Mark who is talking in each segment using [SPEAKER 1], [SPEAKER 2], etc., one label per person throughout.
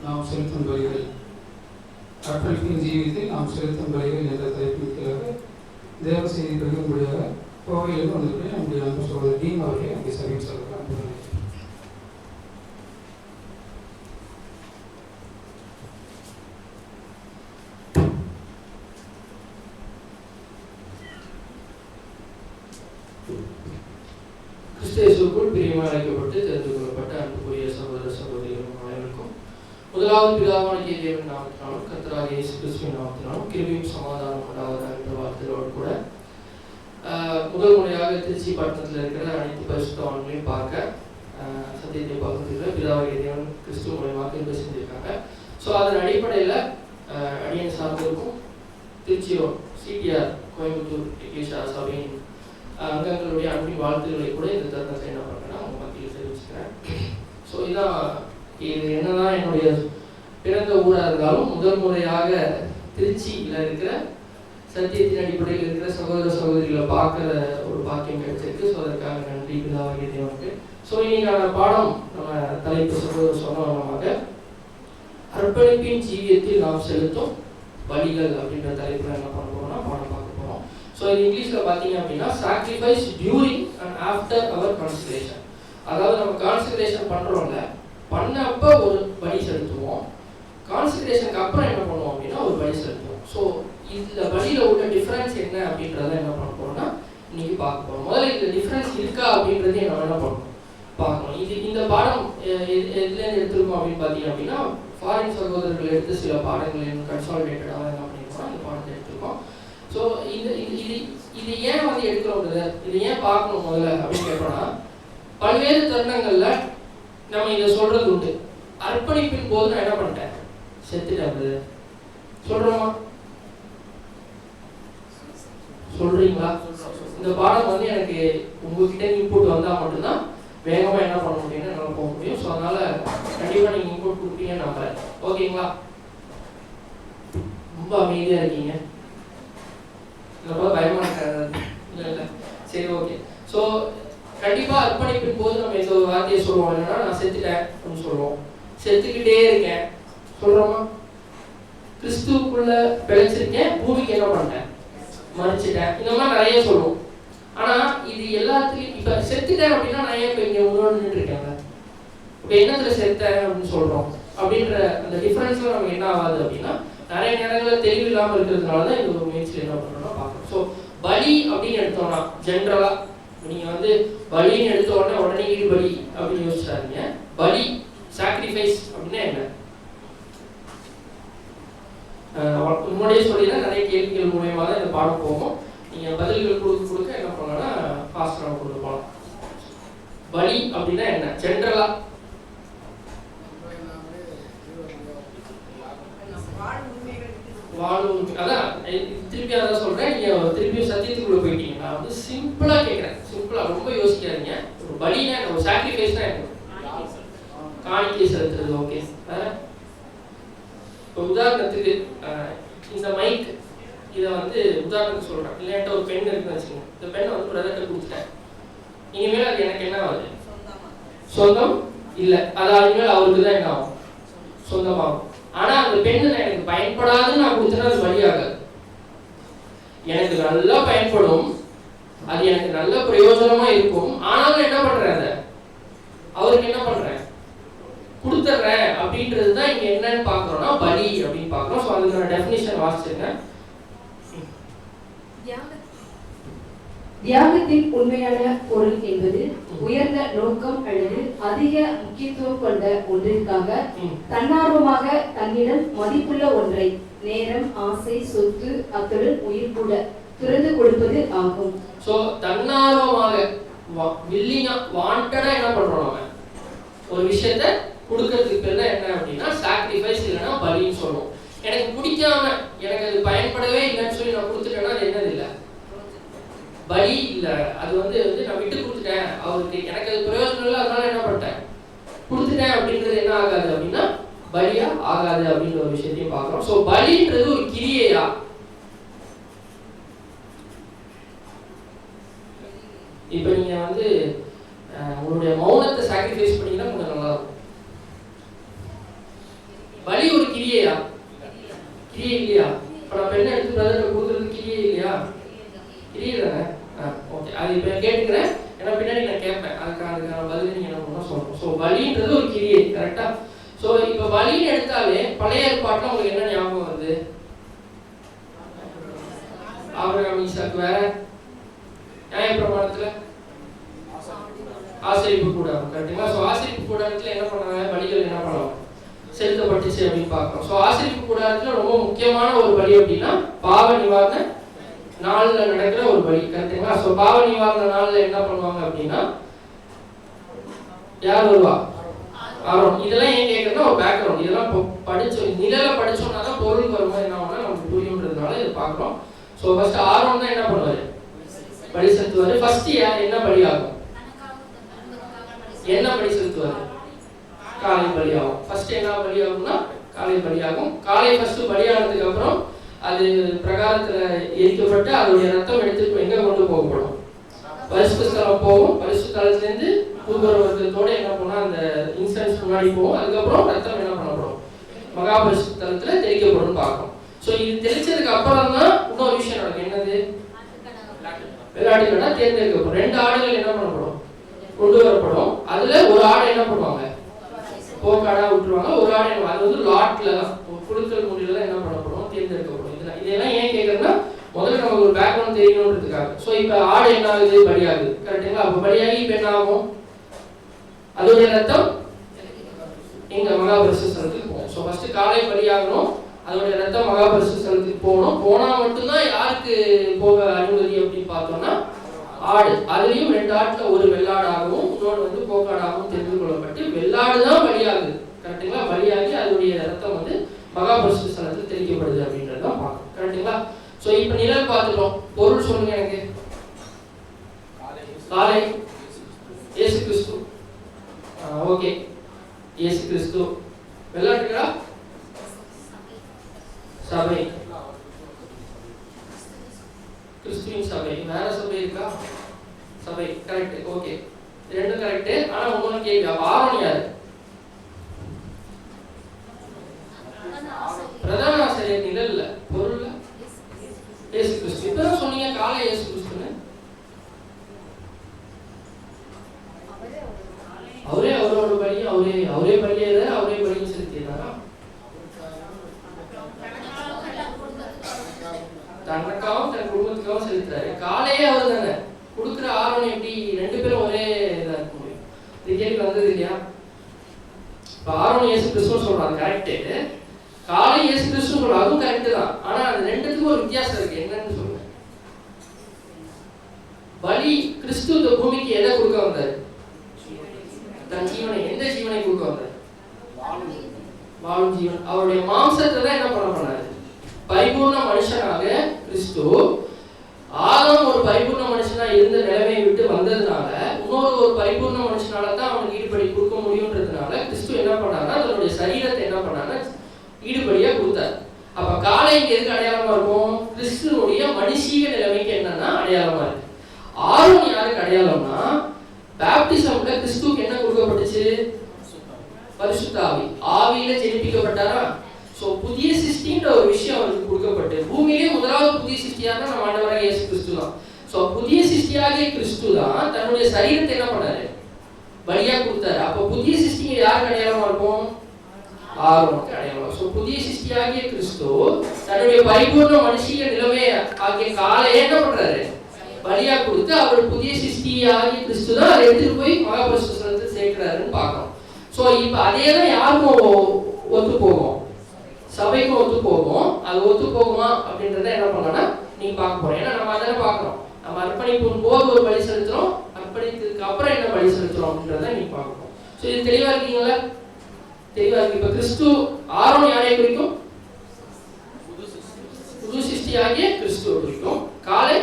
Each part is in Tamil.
[SPEAKER 1] நாம் செலுத்தும் பலிகள், அர்ப்பணிக்கும் ஜீவியத்தில் நாம் செலுத்தும் பலிகள் என்ற தலைப்பின் கீழாக தேவ செய்தி பகிரும்படியாக கோவையிலிருந்து வந்திருக்கிற நம்முடைய அன்பு சகோதரர் டீன் அவர்களை அங்கே சபையில் சொல்கிறார்.
[SPEAKER 2] கிறிஸ்துவுக்குள் பிரியமாக அழைக்கப்பட்டு தெரிந்து கொள்ளப்பட்ட அன்புக்குரிய சகோதர சகோதரிகள் அனைவருக்கும் முதலாவது பிதாவாகிய தேவன் நாமத்தினாலும் கர்த்தராகிய இயேசு கிறிஸ்துவின் நாமத்தினாலும் கிருபையும் சமாதானம் உண்டாவதாக என்ற வார்த்தைகளோடு கூட முதல் முறையாக திருச்சி பட்டணத்தில் இருக்கிற அனைத்து பரிசுத்தவான்களையும் பார்க்க சத்தியத்தை பகிர்ந்துள்ள பிதாவாகிய தேவன் கிறிஸ்துவ மூலமாக கிருபை செஞ்சிருக்காங்க. ஸோ அதன் அடிப்படையில் அடியன் சார்ந்திருக்கும் திருச்சியோ சிடிஆர் கோயம்புத்தூர் எக்லிஷா சபையின் அங்கங்களுடைய அன்பின் வாழ்த்துக்களை கூட இந்த தருணத்தை என்ன பண்ணுறேன்னா உங்கள் மத்தியில் தெரிவிச்சுக்கிறேன். ஸோ இதான் இது என்னதான் என்னுடைய பிறந்த ஊராக இருந்தாலும் முதல் முறையாக திருச்சியில் இருக்கிற சத்தியத்தின் அடிப்படையில் இருக்கிற சகோதர சகோதரிகளை பார்க்குற ஒரு பாக்கியம் கிடைச்சிருக்கு. ஸோ அதற்காக நன்றி பிதாவாகிய தேவனுக்கு. ஸோ இன்னைக்கான பாடம் நம்ம தலைப்பு சகோதர சொன்னவனமாக அர்ப்பணிப்பின் ஜீவியத்தில் நாம் செலுத்தும் பலிகள் அப்படின்ற தலைப்பில் என்ன பண்ண போகிறோம்னா பாடம் பார்க்க போகிறோம். ஸோ இது இங்கிலீஷில் பார்த்தீங்க அப்படின்னா sacrifice during and after our consecration. அதாவது நம்ம கான்சக்ரேஷன் பண்ணுறோம்ல, பண்ணப்போ ஒரு பலி செலுத்துவோம், கான்சக்ரேஷனுக்கு அப்புறம் என்ன பண்ணுவோம் அப்படின்னா ஒரு பலி செலுத்துவோம். ஸோ இதில் பலியில் உள்ள டிஃப்ரென்ஸ் என்ன அப்படின்றத என்ன பண்ண போகிறோம்னா இன்னைக்கு பார்க்க போகிறோம். முதல்ல இதில் டிஃப்ரென்ஸ் இருக்கா அப்படின்றத நம்ம என்ன பண்ணணும் பார்க்கணும். இந்த பாடம் எதுலேருந்து எடுத்துருக்கோம் அப்படின்னு பார்த்தீங்க அப்படின்னா ஃபாரின் சகோதரர்கள் எடுத்து சில பாடங்கள் கன்சாலிடேட்டடாக என்ன பண்ணியிருக்கோம் இந்த பாடத்தை எடுத்துருக்கோம். ஸோ இது ஏன் வந்து எடுக்கிறோம், இது ஏன் பார்க்கணும் முதல்ல அப்படின்னு கேட்டோம்னா பல்வேறு தருணங்களில் நம்ம இதை சொல்றது உண்டு. அர்ப்பணிப்பின் போது நான் என்ன பண்ணிட்டேன், செத்துட்டேன் சொல்றோமா, சொல்றீங்களா? இந்த பாடம் வந்து எனக்கு உங்ககிட்ட இன்புட் வந்தால் மட்டும்தான் வேகமாக என்ன பண்ண முடியும்னு என்னால் போக முடியும். ஸோ அதனால கண்டிப்பாக நீங்கள் இன்புட் கொடுப்பீங்கன்னு நம்புறேன். ஓகேங்களா? ரொம்ப அமைதியாக இருக்கீங்க, ரொம்ப பயமாக இருக்காது இல்லை? சரி, ஓகே. ஸோ கண்டிப்பாக அர்ப்பணிப்பின் போது நம்ம இந்த ஒரு வார்த்தையை சொல்லுவோம், என்னன்னா நான் செத்துட்டேன் அப்படின்னு சொல்லுவோம், செத்துக்கிட்டே இருக்கேன் சொல்கிறோமா, கிறிஸ்துவுக்குள்ள பிழைச்சிருக்கேன், பூமிக்கு என்ன பண்ணிட்டேன், மறிச்சிட்டேன், இந்த மாதிரி நிறைய சொல்லுவோம். ஆனால் இது எல்லாத்துலேயும் இப்போ செத்துட்டேன் அப்படின்னா நான் ஏன் இப்போ இங்கே உணவு நின்றுருக்கேங்க, இப்போ என்னத்தில் செத்தேன் அப்படின்னு சொல்கிறோம் அப்படின்ற அந்த டிஃப்ரென்ஸ்லாம் நமக்கு என்ன ஆகாது அப்படின்னா நிறைய நேரங்களில் தெளிவு இல்லாமல் இருக்கிறதுனால தான் இந்த ஒரு முயற்சியில் என்ன பண்ணுறோம்னா பார்க்கணும். ஸோ பலி அப்படின்னு எடுத்தோம்னா ஜென்ரலாக நீங்கள் வந்து பலின்னு எடுத்த உடனே ஈடுபலி அப்படின்னு யோசிச்சாருங்க. பலி சாக்ரிஃபைஸ் அப்படின்னா என்ன, முன்னாடியே சொல்லிதான் நிறைய கேள்விகள் மூலயமா தான் இந்த பாடம் போகும். நீங்கள் பதில்கள் கொடுக்க என்ன பண்ணலாம்னா ஃபாஸ்ட்டாக நம்ம கொண்டு போகலாம். பலி அப்படின்னா என்ன ஜென்ரலா, அதான் திருப்பி அதான் சொல்றேன். நீங்க திருப்பி சத்தியத்துக்குள்ள போயிட்டீங்க. நான் வந்து சிம்பிளா கேட்கறேன், சிம்பிளா ரொம்ப யோசிக்காதீங்க. ஒரு பலினா ஒரு சாக்ரிஃபைஸ் தான் என்ன, காணிக்கை செலுத்துறது. ஓகே, இப்போ உதாரணத்துக்கு இந்த மைக் இதை வந்து உதாரணத்துக்கு சொல்றேன். இல்லைன்ட்டு ஒரு பெண் இருக்குன்னு வச்சுக்கோங்க, இந்த பெண்ணை வந்து பிரதர்கிட்ட கொடுத்துட்டேன். இனிமேல் அது எனக்கு என்ன ஆகுது, சொந்தம் இல்லை, அது இனிமேல் அவருக்கு தான் என்ன ஆகும், சொந்தமாகும். ஆனா அந்த பெண்ணு எனக்கு பயன்படாதுன்னு நான் கொடுத்தேன்னா அது பலியாகாது. எனக்கு நல்லா பயன்படும், அது எனக்கு நல்ல பிரயோஜனமா இருக்கும். ஆனாலும் என்ன பண்றேன், அதை அவருக்கு என்ன பண்றேன், கொடுத்துட்றேன். அப்படின்றதுதான் இங்க என்னன்னு பாக்குறோம்னா பலி அப்படின்னு பாக்குறோம். ஸோ அதுக்கான டெஃபினிஷன் வாசிச்சிருக்கேன்.
[SPEAKER 3] தியாகத்தின் உண்மையான பொருள் என்பது உயர்ந்த நோக்கம் அல்லது அதிக முக்கியத்துவம் கொண்ட ஒன்றிற்காக தன்னார்வமாக தன்னிடம் மதிப்புள்ள ஒன்றை, நேரம், ஆசை, சொத்து, அத்துடன் உயிர் கூட துறந்து கொடுப்பது ஆகும்.
[SPEAKER 2] சோ தன்னார்வமாக வில்லிங்கா வாண்டடா என்ன பண்றோம், நம்ம ஒரு விஷயத்தை கொடுக்கறதுக்கு பேர் தான் என்ன அப்படின்னா சாக்ரிஃபைஸ், இல்லைன்னா பலின்னு சொல்லுவோம். எனக்கு பிடிக்காம எனக்கு அது பயன்படவே இல்லைன்னு சொல்லி நான் கொடுத்துட்டேன்னா அது என்னது இல்லை, பலி இல்லை. அது வந்து நான் விட்டு கொடுத்துட்டேன், அவருக்கு எனக்கு அது பிரயோஜனம் இல்லை, அதனால என்ன பண்ணிட்டேன், கொடுத்துட்டேன் அப்படின்றது என்ன ஆகாது அப்படின்னா பலியா ஆகாது அப்படின்ற ஒரு விஷயத்தையும் பார்க்குறோம். ஸோ பலின்றது ஒரு கிரியையா, இப்போ நீங்க வந்து உங்களுடைய மௌனத்தை சாக்ரிஃபைஸ் பண்ணீங்கன்னா கொஞ்சம் நல்லா இருக்கும். பலி ஒரு கிரியையா? கிரியை இல்லையா? இப்போ நான் பெண்ணை எடுத்து பிரதர்கிட்ட கொடுக்குறது கிரியை இல்லையா? கிரியை தானே. ஓகே, அது இப்போ கேட்டுக்கிறேன், ஏன்னா பின்னாடி நான் கேட்பேன், அதுக்கான பதில் நீங்கள் என்ன பண்ணணும் சொல்லணும். ஸோ பலின்றது ஒரு கிரியை, கரெக்டா? ஸோ இப்போ பலின்னு எடுத்தாலே பழைய ஏற்பாட்டில் உங்களுக்கு என்ன ஞாபகம் வருது? ஆபிரகாம், ஈசாக்கு, வேற நியாயப்பிரமாணத்தில் ஆசரிப்பு கூடாரம், கரெக்டுங்களா? ஸோ ஆசரிப்பு கூடாரத்தில் என்ன பண்ணாங்க? பலிகள் என்ன பண்ணுவாங்க? செலுத்தப்பட்டுச்சு அப்படின்னு பார்க்கணும். ஸோ ஆசரிப்பு கூடாரத்தில் ரொம்ப முக்கியமான ஒரு பலி அப்படின்னா பாவ நிவாரண நாளில் நடக்கிற ஒரு பலி, கரெக்டுங்களா? ஸோ பாவ நிவாரண நாளில் என்ன பண்ணுவாங்க அப்படின்னா யார் வருவா? ஆரோன். இதெல்லாம் ஏன் கேட்கறதுனா ஒரு பேக்ரவுண்ட், இதெல்லாம் படிச்சோம், நிழல படிச்சோம்னா தான் பொருள் வரும்போது என்ன ஆகும்னா நமக்கு புரியுன்றதுனால இதை பார்க்குறோம். ஸோ ஃபர்ஸ்ட் ஆரோன் தான் என்ன பண்ணுவாரு? பலி செலுத்துவாரு. ஃபர்ஸ்ட் என்ன பலி ஆகும்? என்ன பலி செலுத்துவாரு? காலை பலியாகும். ஃபர்ஸ்ட் என்ன பலியாகும்னா காலை பலியாகும். காலை ஃபர்ஸ்ட் பலியானதுக்கு அப்புறம் அது பிரகாரத்துல எரிக்கப்பட்டு அதோடைய ரத்தம் எடுத்து எங்க கொண்டு போகப்படும்? பரிசுத்த ஸ்தலம் போகும். பரிசுத்த ஸ்தலத்திலிருந்து தூபவர்க்கத்தோட என்ன போனா அந்த இன்சென்ஸ் முன்னாடி போகும். அதுக்கப்புறம் ரத்தம் என்ன பண்ணப்படும்? மகா பரிசுத்த ஸ்தலத்துல தெளிக்கப்படும் பார்க்கும். ஸோ இது தெளிச்சதுக்கு அப்புறம் தான் இன்னொரு விஷயம் நடக்கும். என்னது? வெள்ளாட்டுக்கடா தேர்ந்தெடுக்கப்படும். 2 ஆடுகள் என்ன பண்ணப்படும்? கொண்டு வரப்படும். அதுல ஒரு ஆடை என்ன பண்ணுவாங்க? போக்காடா விட்டுருவாங்க. ஒரு ஆடை அது வந்து லாட்ல குழுக்கள் முறையில என்ன பண்ணப்படும்? தேர்ந்தெடுக்கப்படும். இதெல்லாம் ஏன் கேட்கறதுன்னா முதல்ல நமக்கு ஒரு பேக்ரவுண்ட் தெரியணும்ன்றதுக்காக. ஸோ இப்போ ஆடு என்ன ஆகுது? பலியாகுது, கரெக்டுங்களா? அப்போ பலியாகி இப்போ என்ன ஆகும்? அதோடைய ரத்தம் எங்க மகா பரிசுத்த ஸ்தலத்துக்கு போகும். ஸோ ஃபர்ஸ்ட் காலை பலியாகணும், அதோடைய ரத்தம் மகா பரிசுத்த ஸ்தலத்துக்கு போகணும். போனா மட்டும்தான் யாருக்கு போக அனுமதி அப்படின்னு பார்த்தோம்னா ஆடு. அதுலயும் 2 ஆட்டுல ஒரு வெள்ளாடாகவும் இன்னொன்று வந்து போக்காடாகவும் தெரிந்து கொள்ளப்பட்டு வெள்ளாடு தான் பலியாகுது, கரெக்டுங்களா? பலியாகி அதோடைய ரத்தம் வந்து மகா பரிசுத்த ஸ்தலத்தில் தெளிக்கப்படுது அப்படின்றதான் பார்க்கணும், கரெக்டுங்களா? ஸோ இப்போ நிழல் பார்த்துட்டோம். பொருள் சொல்லுங்க எனக்கு. காலை இயேசு கிறிஸ்து. ஓகே, இயேசு கிறிஸ்து. வெள்ளாட்டுக்கடா சபை, கிறிஸ்துவின் சபை. வேற சபை இருக்கா? சபை, கரெக்ட். ஓகே, ரெண்டும் கரெக்ட். ஆனா உங்களுக்கு கேள்வி, ஆரோன் யாரு? பிரதான ஆசிரியர். நிழல்ல பொருள்ல இயேசு கிறிஸ்து. இப்பதான் சொன்னீங்க காலை இயேசு கிறிஸ்துன்னு. அவரே அவரோட பலி, அவரே பலியாத, அவரே பலியும் செலுத்தினாரா? தனக்காகவும் தன் குடும்பத்துக்காகவும் செலுத்துறாரு. காலையே அவர் தானே கொடுக்குற. ஆரோன் எப்படி 2 பேரும் ஒரே இதா இருக்க முடியும்? இது கேள்வி வந்தது இல்லையா? இப்ப ஆரோன் இயேசு கிறிஸ்துன்னு சொல்றாங்க, கரெக்டு. காலை இயேசு கிறிஸ்து சொல்றாங்க, அதுவும் கரெக்டு தான். ஆனா அது 2த்துக்கும் ஒரு வித்தியாசம் இருக்கு. என்னன்னு சொல்லுங்க. பலி கிறிஸ்து இந்த பூமிக்கு எதை கொடுக்க வந்தாரு? தன் ஜீவனை. எந்த ஜீவனை கொடுக்க வந்தாரு? வாழும் ஜீவன். அவருடைய மாம்சத்தை தான் என்ன பண்ணாரு? பரிபூர்ண மனுஷனாக கிறிஸ்து. ஆதாம் ஒரு பரிபூர்ண மனுஷனா இருந்த நிலைமையை விட்டு வந்ததுனால இன்னொரு ஒரு பரிபூர்ண மனுஷனால தான் அவனுக்கு ஈடுபடி கொடுக்க முடியும்ன்றதுனால கிறிஸ்து என்ன பண்ணாருன்னா தன்னுடைய சரீரத்தை என்ன பண்ணாருன்னா ஈடுபடியா கொடுத்தாரு. அப்ப காலை எதுக்கு அடையாளமா இருக்கும்? கிறிஸ்துவனுடைய மனுஷீக நிலைமைக்கு என்னன்னா அடையாளமா இருக்கு. ஆரோன் யாருக்கு அடையாளம்னா பேப்டிசம்ல கிறிஸ்துவுக்கு என்ன கொடுக்கப்பட்டுச்சு? பரிசுத்த ஆவி. ஆவியில ஜெனிப்பிக்கப்பட்டாரா? சோ புதிய சிருஷ்டின்ற ஒரு விஷயம் அவருக்கு கொடுக்கப்பட்டு பூமியிலே முதலாவது புதிய சிருஷ்டியாக நம்ம ஆண்டவராக இயேசு கிறிஸ்து தான். சோ புதிய சிருஷ்டியாகிய கிறிஸ்து தான் தன்னுடைய சரீரத்தை என்ன பண்ணாரு? பலியா கொடுத்தாரு. அப்ப புதிய சிருஷ்டிங்க யாருக்கு அடையாளமா இருக்கும்? ஆரோனுக்கு அடையாளம். சோ புதிய சிருஷ்டியாகிய கிறிஸ்து தன்னுடைய பரிபூர்ண மனுஷீக நிலைமை ஆகிய காலையை என்ன பண்றாரு? பலியா கொடுத்து அவர் புதிய சிருஷ்டியாகிய கிறிஸ்து தான் அதை எடுத்துட்டு போய் மகா பரிசுத்த ஸ்தலத்தில் சேர்க்கிறாருன்னு பார்க்கணும். சோ இப்ப அதே தான் யாருக்கும் ஒத்து போகும்? சபைக்கும் ஒத்து போகும். அது ஒத்து போகுமா அப்படின்றத என்ன பண்ணலாம்னா நீங்க பார்க்க போறோம். ஏன்னா நம்ம அதானே பார்க்கறோம். நம்ம அர்ப்பணிக்கும் போது ஒரு பலி செலுத்துறோம், அர்ப்பணித்ததுக்கு அப்புறம் என்ன பலி செலுத்துறோம் அப்படின்றத நீங்க பார்க்கணும். சோ இது தெளிவா இருக்கீங்களா? தெளிவா இருக்கு. இப்ப கிறிஸ்து ஆரோன் யாரை குறிக்கும்? புது சிருஷ்டியாகிய கிறிஸ்துவை குறிக்கும். காலை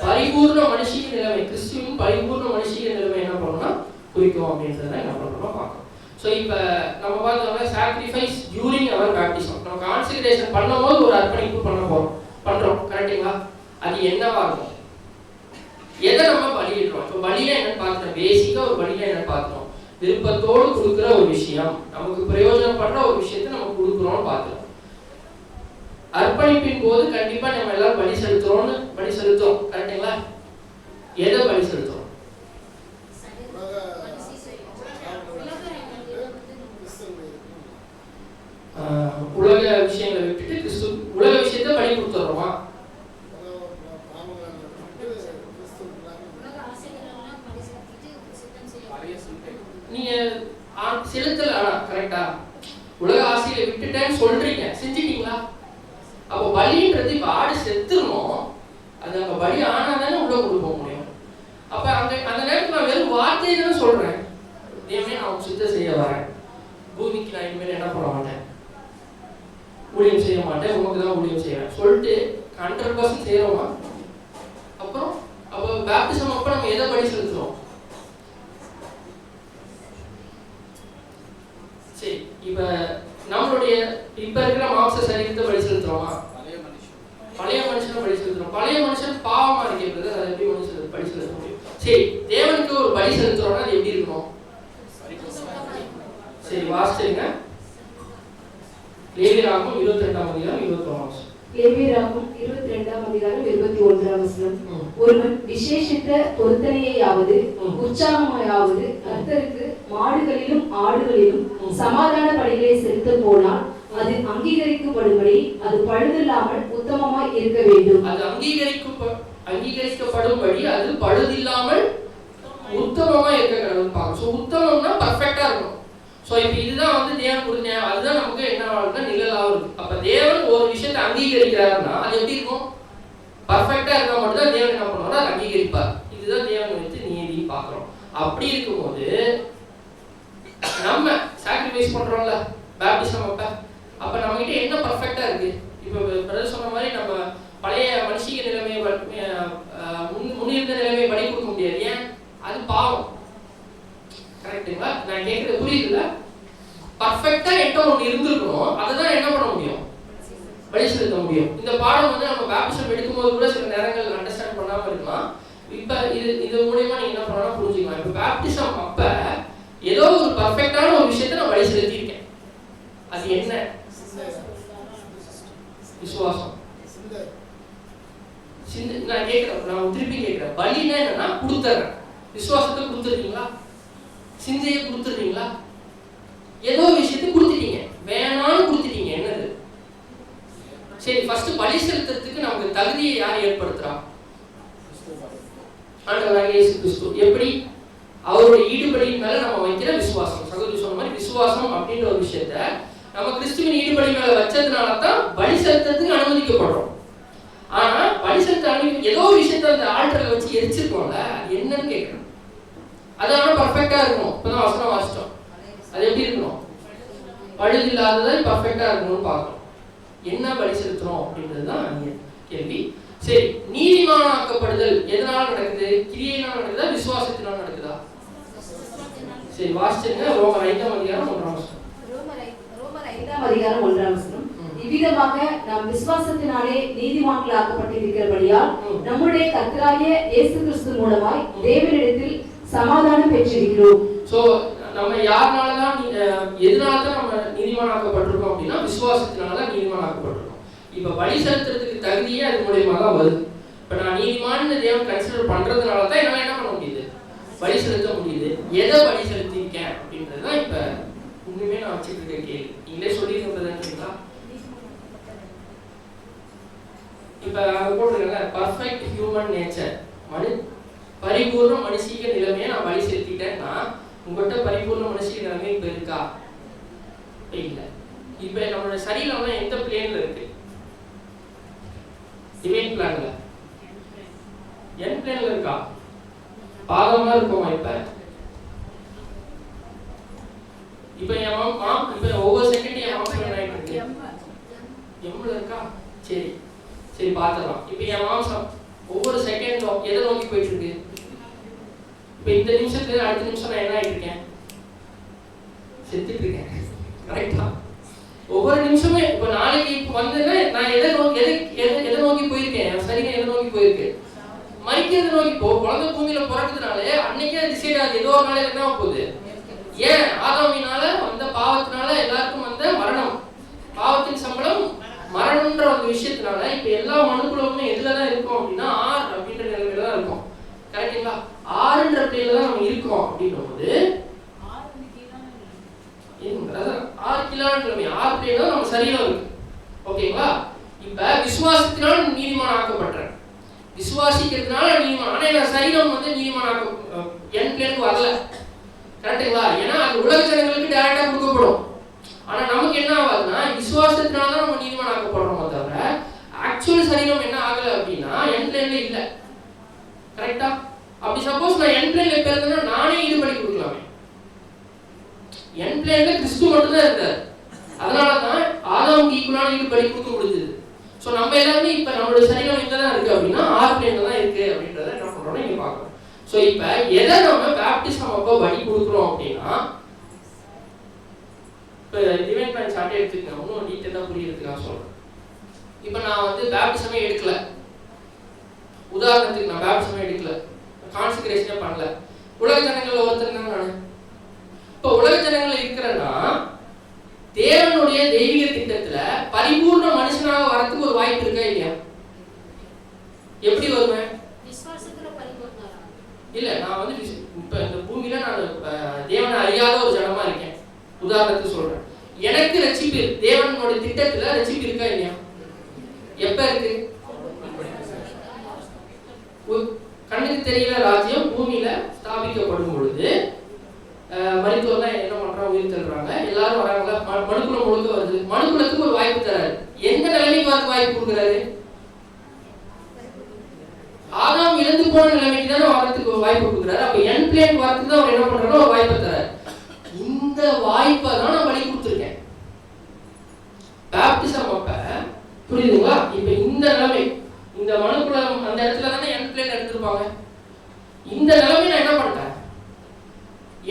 [SPEAKER 2] பரிபூர்ண மனுஷீக நிலைமை, கிறிஸ்துவின் பரிபூர்ண மனுஷீக நிலைமை என்ன பண்ணணும்னா குறிக்கும் அப்படின்றத என்ன பண்ணணும்னா பார்க்கணும். ஸோ இப்போ நம்ம பார்த்தோம்னா சாக்ரிஃபைஸ் டியூரிங் அவர் பேப்டிசம். நம்ம கான்செக்ரேஷன் பண்ணும்போது ஒரு அர்ப்பணிப்பு பண்ணுறோம், கரெக்டுங்களா? அது என்னவா இருக்கும்? எதை நம்ம பலியிடுறோம்? இப்போ பலியில என்னன்னு பார்த்துட்டோம். பேசிக்காக ஒரு பலியில என்னன்னு பார்த்துட்டோம். விருப்பத்தோடு கொடுக்குற ஒரு விஷயம், நமக்கு பிரயோஜனப்படுற ஒரு விஷயத்தை நம்ம பார்க்கிறோம். அர்ப்பணிப்பின் போது கண்டிப்பா நம்ம எல்லாரும் பலி செலுத்துறோம். கரெக்டுங்களா? எதை பலி செலுத்துறோம்? உலக விஷயங்களை விட்டுட்டு உலக விஷயத்தை பலி கொடுத்துறோமா? நீங்க செலுத்தல, கரெக்டா? உலக ஆசையை விட்டுட்டேன்னு சொல்றீங்க, செஞ்சிட்டீங்களா? அப்போ பலின்றது இப்ப ஆடு செத்துறோம், அது அங்க பலி ஆனாதானே உள்ள கொண்டு போக முடியும். அப்ப அந்த நேரத்தில் நான் வெறும் வார்த்தையை தானே சொல்றேன், தேவனே நான் சித்தம் செய்ய வரேன், பூமிக்கு நான் இனிமேல் என்ன பண்ண மாட்டேன், ஊழியம் செய்ய மாட்டேன், உனக்கு தான் ஊழியம் செய்வேன் சொல்லிட்டு 100% செய்யறோமா? அப்புறம் அப்போ பேப்டிசம் அப்ப நம்ம எதை பலி செலுத்துறோம்? சரி, இப்ப நம்மளுடைய இப்ப இருக்கிற மாம்ச சரீரத்தை பலி செலுத்துறோமா? பழைய மனுஷனை பலி செலுத்துறோம். பழைய மனுஷன் பாவமா இருக்கிறது, அதை எப்படி மனுஷன் பலி செலுத்த முடியும்? சரி, தேவனுக்கு ஒரு பலி செலுத்துறோம்னா அது எப்படி இருக்கணும்? சரி, வாசிச்சுங்க. லேவியராகமம் 22ஆம் அதிகாரம் 21ஆம் வசனம்.
[SPEAKER 3] லேவியராகமம் 22ஆம் அதிகாரம் 21ஆம் வசனம். ஒருவன் விசேஷித்த பொருத்தனையாவது உற்சாகமாயாவது கர்த்தருக்கு மாடுகளிலும் ஆடுகளிலும் சமாதான பலிகளை செலுத்த போனால் அது அங்கீகரிக்கப்படும்படி அது பழுதில்லாமல் உத்தமமாய் இருக்க வேண்டும்.
[SPEAKER 2] அது அங்கீகரிக்கப்படும்படி அது பழுதில்லாமல் உத்தமமா இருக்க கடவுள் பார்க்கணும். சோ உத்தமம்னா பர்ஃபெக்ட்டா இருக்கணும். சோ இப்போ இதுதான் வந்து தேவன் கொடுத்த, அதுதான் நமக்கு என்ன ஆகுதுன்னா நிழலாக இருக்கு. அப்ப தேவன் ஒரு விஷயத்தை அங்கீகரிக்கிறாருன்னா அது எப்படி இருக்கும்? பர்ஃபெக்ட்டா இருந்தா மட்டும் தான் தேவன் என்ன பண்ணுவாரு, அதை அங்கீகரிப்பார். இதுதான் தேவன் வச்சு நீதி பார்க்கிறோம். அப்படி இருக்கும்போது நம்ம சாக்ரிஃபைஸ் பண்றோம்ல பேப்டிசம் அப்ப நம்ம கிட்ட என்ன பர்ஃபெக்ட்டா இருக்கு? இப்போ பிரதர் சொன்ன மாதிரி நம்ம பழைய மனுஷிக நிலைமையை முன்னிருந்த நிலைமையை பலி கொடுக்க முடியாது. ஏன்? அது பாவம். கரெக்டுங்களா? நான் கேட்கறது புரியுதுல்ல? பர்ஃபெக்ட்டா என்கிட்ட ஒன்று இருந்திருக்கணும், அதுதான் என்ன பண்ண முடியும், பலி செலுத்த முடியும். இந்த பாடம் வந்து நம்ம பேப்டிசம் எடுக்கும்போது கூட சில நேரங்கள் அண்டர்ஸ்டாண்ட் பண்ணாம இருக்கலாம். இப்ப இது மூலமா நீங்க என்ன பண்ணலாம் புரிஞ்சுக்கலாம். இப்ப பேப்டிசம் அப்ப ஏதோ ஒரு பர்ஃபெக்டான ஒரு விஷயத்தை நான் பலி செலுத்தியிருக்கேன். அது என்ன? விசுவாசம். நான் கேட்கிறேன், நான் திருப்பி கேட்கிறேன், பலினா என்னன்னா கொடுத்துறேன். விசுவாசத்தை கொடுத்துருக்கீங்களா? சிந்தையை கொடுத்துருக்கீங்களா? ஏதோ விஷயத்தை கொடுத்துட்டீங்க, வேணான்னு கொடுத்துட்டீங்க. என்னது? சரி, ஃபர்ஸ்ட் பலி செலுத்துறதுக்கு நமக்கு தகுதியை யார் ஏற்படுத்துறா? ஆண்டவராகிய இயேசு கிறிஸ்து. எப்படி? அவருடைய ஈடுபடியின் மேல நம்ம வைக்கிற விசுவாசம். சகோதரி சொன்ன மாதிரி விசுவாசம் அப்படின்ற ஒரு விஷயத்த நம்ம கிறிஸ்துவின் ஈடுபடி மேல வச்சதுனால தான் பலி செலுத்துறதுக்கு அனுமதிக்கப்படுறோம். ஆனா பலி செலுத்த ஏதோ விஷயத்த அந்த ஆல்டர்ல வச்சு எரிச்சிருக்கோம்ல, அது என்னன்னு கேட்கணும். அது ஆனா பர்ஃபெக்டா இருக்கணும். இப்பதான் வசனம் வாசிச்சோம், அது எப்படி இருக்கணும்? பழுது இல்லாததை பர்ஃபெக்டா இருக்கணும்னு பார்க்கணும். என்ன பலி செலுத்துறோம் அப்படின்றதுதான் கேள்வி. சரி, நீதிமானாக்கப்படுதல் எதனால நடக்குது? கிரியையினால நடக்குதா, விசுவாசத்தினால நடக்குதா? சரி, வாசிச்சுங்க. ரோமர் 5ஆம் அதிகாரம் 1ஆம் வசனம்.
[SPEAKER 3] ரோமர் 5ஆம் அதிகாரம் 1ஆம் வசனம். இவ்விதமாக நாம் விசுவாசத்தினாலே நீதிமான்களாக்கப்பட்டிருக்கிறபடியால் நம்முடைய கர்த்தராகிய இயேசு கிறிஸ்து மூலமாய் தேவனிடத்தில் சமாதானம் பெற்றிருக்கிறோம்.
[SPEAKER 2] சோ நம்ம யாருனாலதான் எதனாலதான் நம்ம நீதிமானாக்கப்பட்டிருக்கோம் அப்படின்னா விசுவாசத்தினாலதான் நீதிமானாக்கப்பட்டிருக்கோம். இப்ப பலி செலுத்துறதுக்கு தகுதியே அது மூலமா தான் வருது. இப்ப நான் நீதிமான்னு தேவன் கன்சிடர் பண்றதுனாலதான் என்னால என்ன பண்ண முடியுது, பலி செலுத்த முடியுது. எதை பலி செலுத்திருக்கேன் அப்படின்றதுதான் இப்ப உண்மையுமே நான் வச்சுட்டு இருக்க கேள்வி. நீங்களே சொல்லியிருக்கீங்களா? இப்ப அங்க போட்டுருக்கல பர்ஃபெக்ட் ஹியூமன் நேச்சர், பரிபூர்ண மனுஷீக நிலைமையை நான் பலி செலுத்திட்டேன்னா உங்கள்கிட்ட பரிபூர்ண மனுஷீக நிலைமை இப்ப இருக்கா? இல்ல. இப்ப நம்மளோட சரீரம் எந்த பிளேன்ல இருக்கு? டிவைன் பிளான்ல, என் பிளேன்ல இருக்கா? பாதமா இருக்குமா? இப்ப என் இப்ப ஒவ்வொரு செகண்ட் என் மாம்சம் என்ன ஆயிட்டு இருக்கு? எம்ல இருக்கா? சரி சரி, பாத்துடலாம். இப்ப என் மாம்சம் ஒவ்வொரு செகண்டும் எதை நோக்கி போயிட்டு இருக்கு? இப்ப இந்த நிமிஷத்துல அடுத்த நிமிஷம் நான் என்ன ஆயிட்டு இருக்கேன்? செத்துட்டு இருக்கேன். கரெக்டா? ஒவ்வொரு நிமிஷமே இப்ப நாளைக்கு வந்தேன்னா நான் எதை நோக்கி போயிருக்கேன்? சரிங்க, எதை நோக்கி போயிருக்கு? மரிக்கிறது நோக்கி. குழந்தை பூமியில பிறக்குதுனாலே அன்னைக்கே டிசைட் ஆகுது ஏதோ ஒரு நாளையில என்ன போகுது. ஏன்? ஆதாமினால வந்த பாவத்தினால எல்லாருக்கும் வந்த மரணம், பாவத்தின் விஷயத்தினால இப்ப எல்லா மனுக்குலமுமே எதுலதான் இருக்கும் அப்படின்னா ஆர் அப்படின்ற நிலைமையில தான் இருக்கும். கரெக்டுங்களா? ஆறுன்ற பிளேல தான் நம்ம இருக்கோம் அப்படின்னும் போது ஆறு கிலோன்ற நிலைமை, ஆறு பிளேல தான் நம்ம சரீரம் இருக்கு. ஓகேங்களா? இப்ப விசுவாசத்தினால நீதிமான் ஆக்கப்படுறேன், விசுவாசிக்கிறதுனால நீதிமான். ஆனா நான் சரீரம் வந்து நீதிமான் ஆக்க என் பிளேனுக்கு வரல. கரெக்டுங்களா? ஏன்னா அது உலக ஜனங்களுக்கு டைரக்டா கொடுக்கப்படும். ஆனா நமக்கு என்ன ஆகாதுன்னா விசுவாசத்தினால தான் நம்ம நீதிமான் ஆக்கப்படுறோமோ தவிர ஆக்சுவல் சரீரம் என்ன ஆகல அப்படின்னா என் பிளேன்ல இல்ல. கரெக்டா? அப்படி சப்போஸ் நான் என் பிளேன்ல பிறந்தேன்னா நானே ஈடுபடி கொடுக்கலாமே. என் பிளேன்ல கிறிஸ்து மட்டும் தான் இருந்தார். அதனாலதான் ஆதாமுக்கு ஈக்குவலான ஈடுபடி கொடுக்க முடிஞ்சது. சோ நம்ம எல்லாருமே இப்ப நம்மளோட சரீரம் இங்க தான் இருக்கு அப்படின்னா ஆறு பிளேன்ல தான் இருக்கு அப்படின்றத என்ன பண்றோம்னா இங்க பாக்குறோம். சோ இப்ப எதை நம்ம பேப்டிசம் அப்போ பலி கொடுக்குறோம் அப்படின்னா, இப்போ டிவைன் பிளான் சார்ட்டே எடுத்துக்கங்க, இன்னும் டீட்டெயிலாக புரியறதுக்காக சொல்றேன். இப்போ நான் வந்து பேப்டிசமே எடுக்கல, உதாரணத்துக்கு நான் பேப்டிசமே எடுக்கல, கான்செக்ரேஷனே பண்ணல, உலக ஜனங்கள்ல ஒருத்தர் தான் நான். இப்போ உலக ஜனங்கள்ல இருக்கிறேன்னா தேவனுடைய தெய்வீக திட்டத்துல பரிபூர்ண மனுஷனாக வரதுக்கு ஒரு வாய்ப்பு இருக்கா இல்லையா? எப்படி வருவேன்? இல்ல, நான் வந்து இப்ப இந்த பூமியில நான் தேவனை அறியாத ஒரு ஜனமா இருக்கேன். உதாரணத்துக்கு சொல்றேன், எனக்கு ரட்சிப்பு தேவனோட திட்டத்துல ரட்சிப்பு இருக்கா இல்லையா? எப்ப இருக்கு? கண்ணுக்கு தெரியல ராஜ்யம் பூமியில ஸ்தாபிக்கப்படும் பொழுது மருத்துவம் என்ன பண்றாங்க, உயிர் தள்ளுறாங்க, எல்லாரும் வராங்களா, மனுக்குலம் முழுக்க வருது. மனுக்குலத்துக்கு ஒரு வாய்ப்பு தராரு. எந்த நிலைமைக்கு வரது வாய்ப்பு கொடுக்குறாரு? ஆதாம் இழந்து போன நிலைமைக்கு தானே வரதுக்கு ஒரு வாய்ப்பு கொடுக்குறாரு. அப்ப என் பிளேன் வரதுக்கு தான் அவர் என்ன பண்றாரு, ஒரு வாய்ப்பை தராரு. இந்த வாய்ப்பை தான் நான் பலி கொடுத்துருக்கேன் பேப்டிசம் அப்ப. புரியுதுங்களா? இப்ப இந்த நிலைமை, இந்த மனுக்குலம் அந்த இடத்துல தானே என் பிளேன் எடுத்திருப்பாங்க. இந்த நிலைமை நான் என்ன பண்ணிட்டேன்,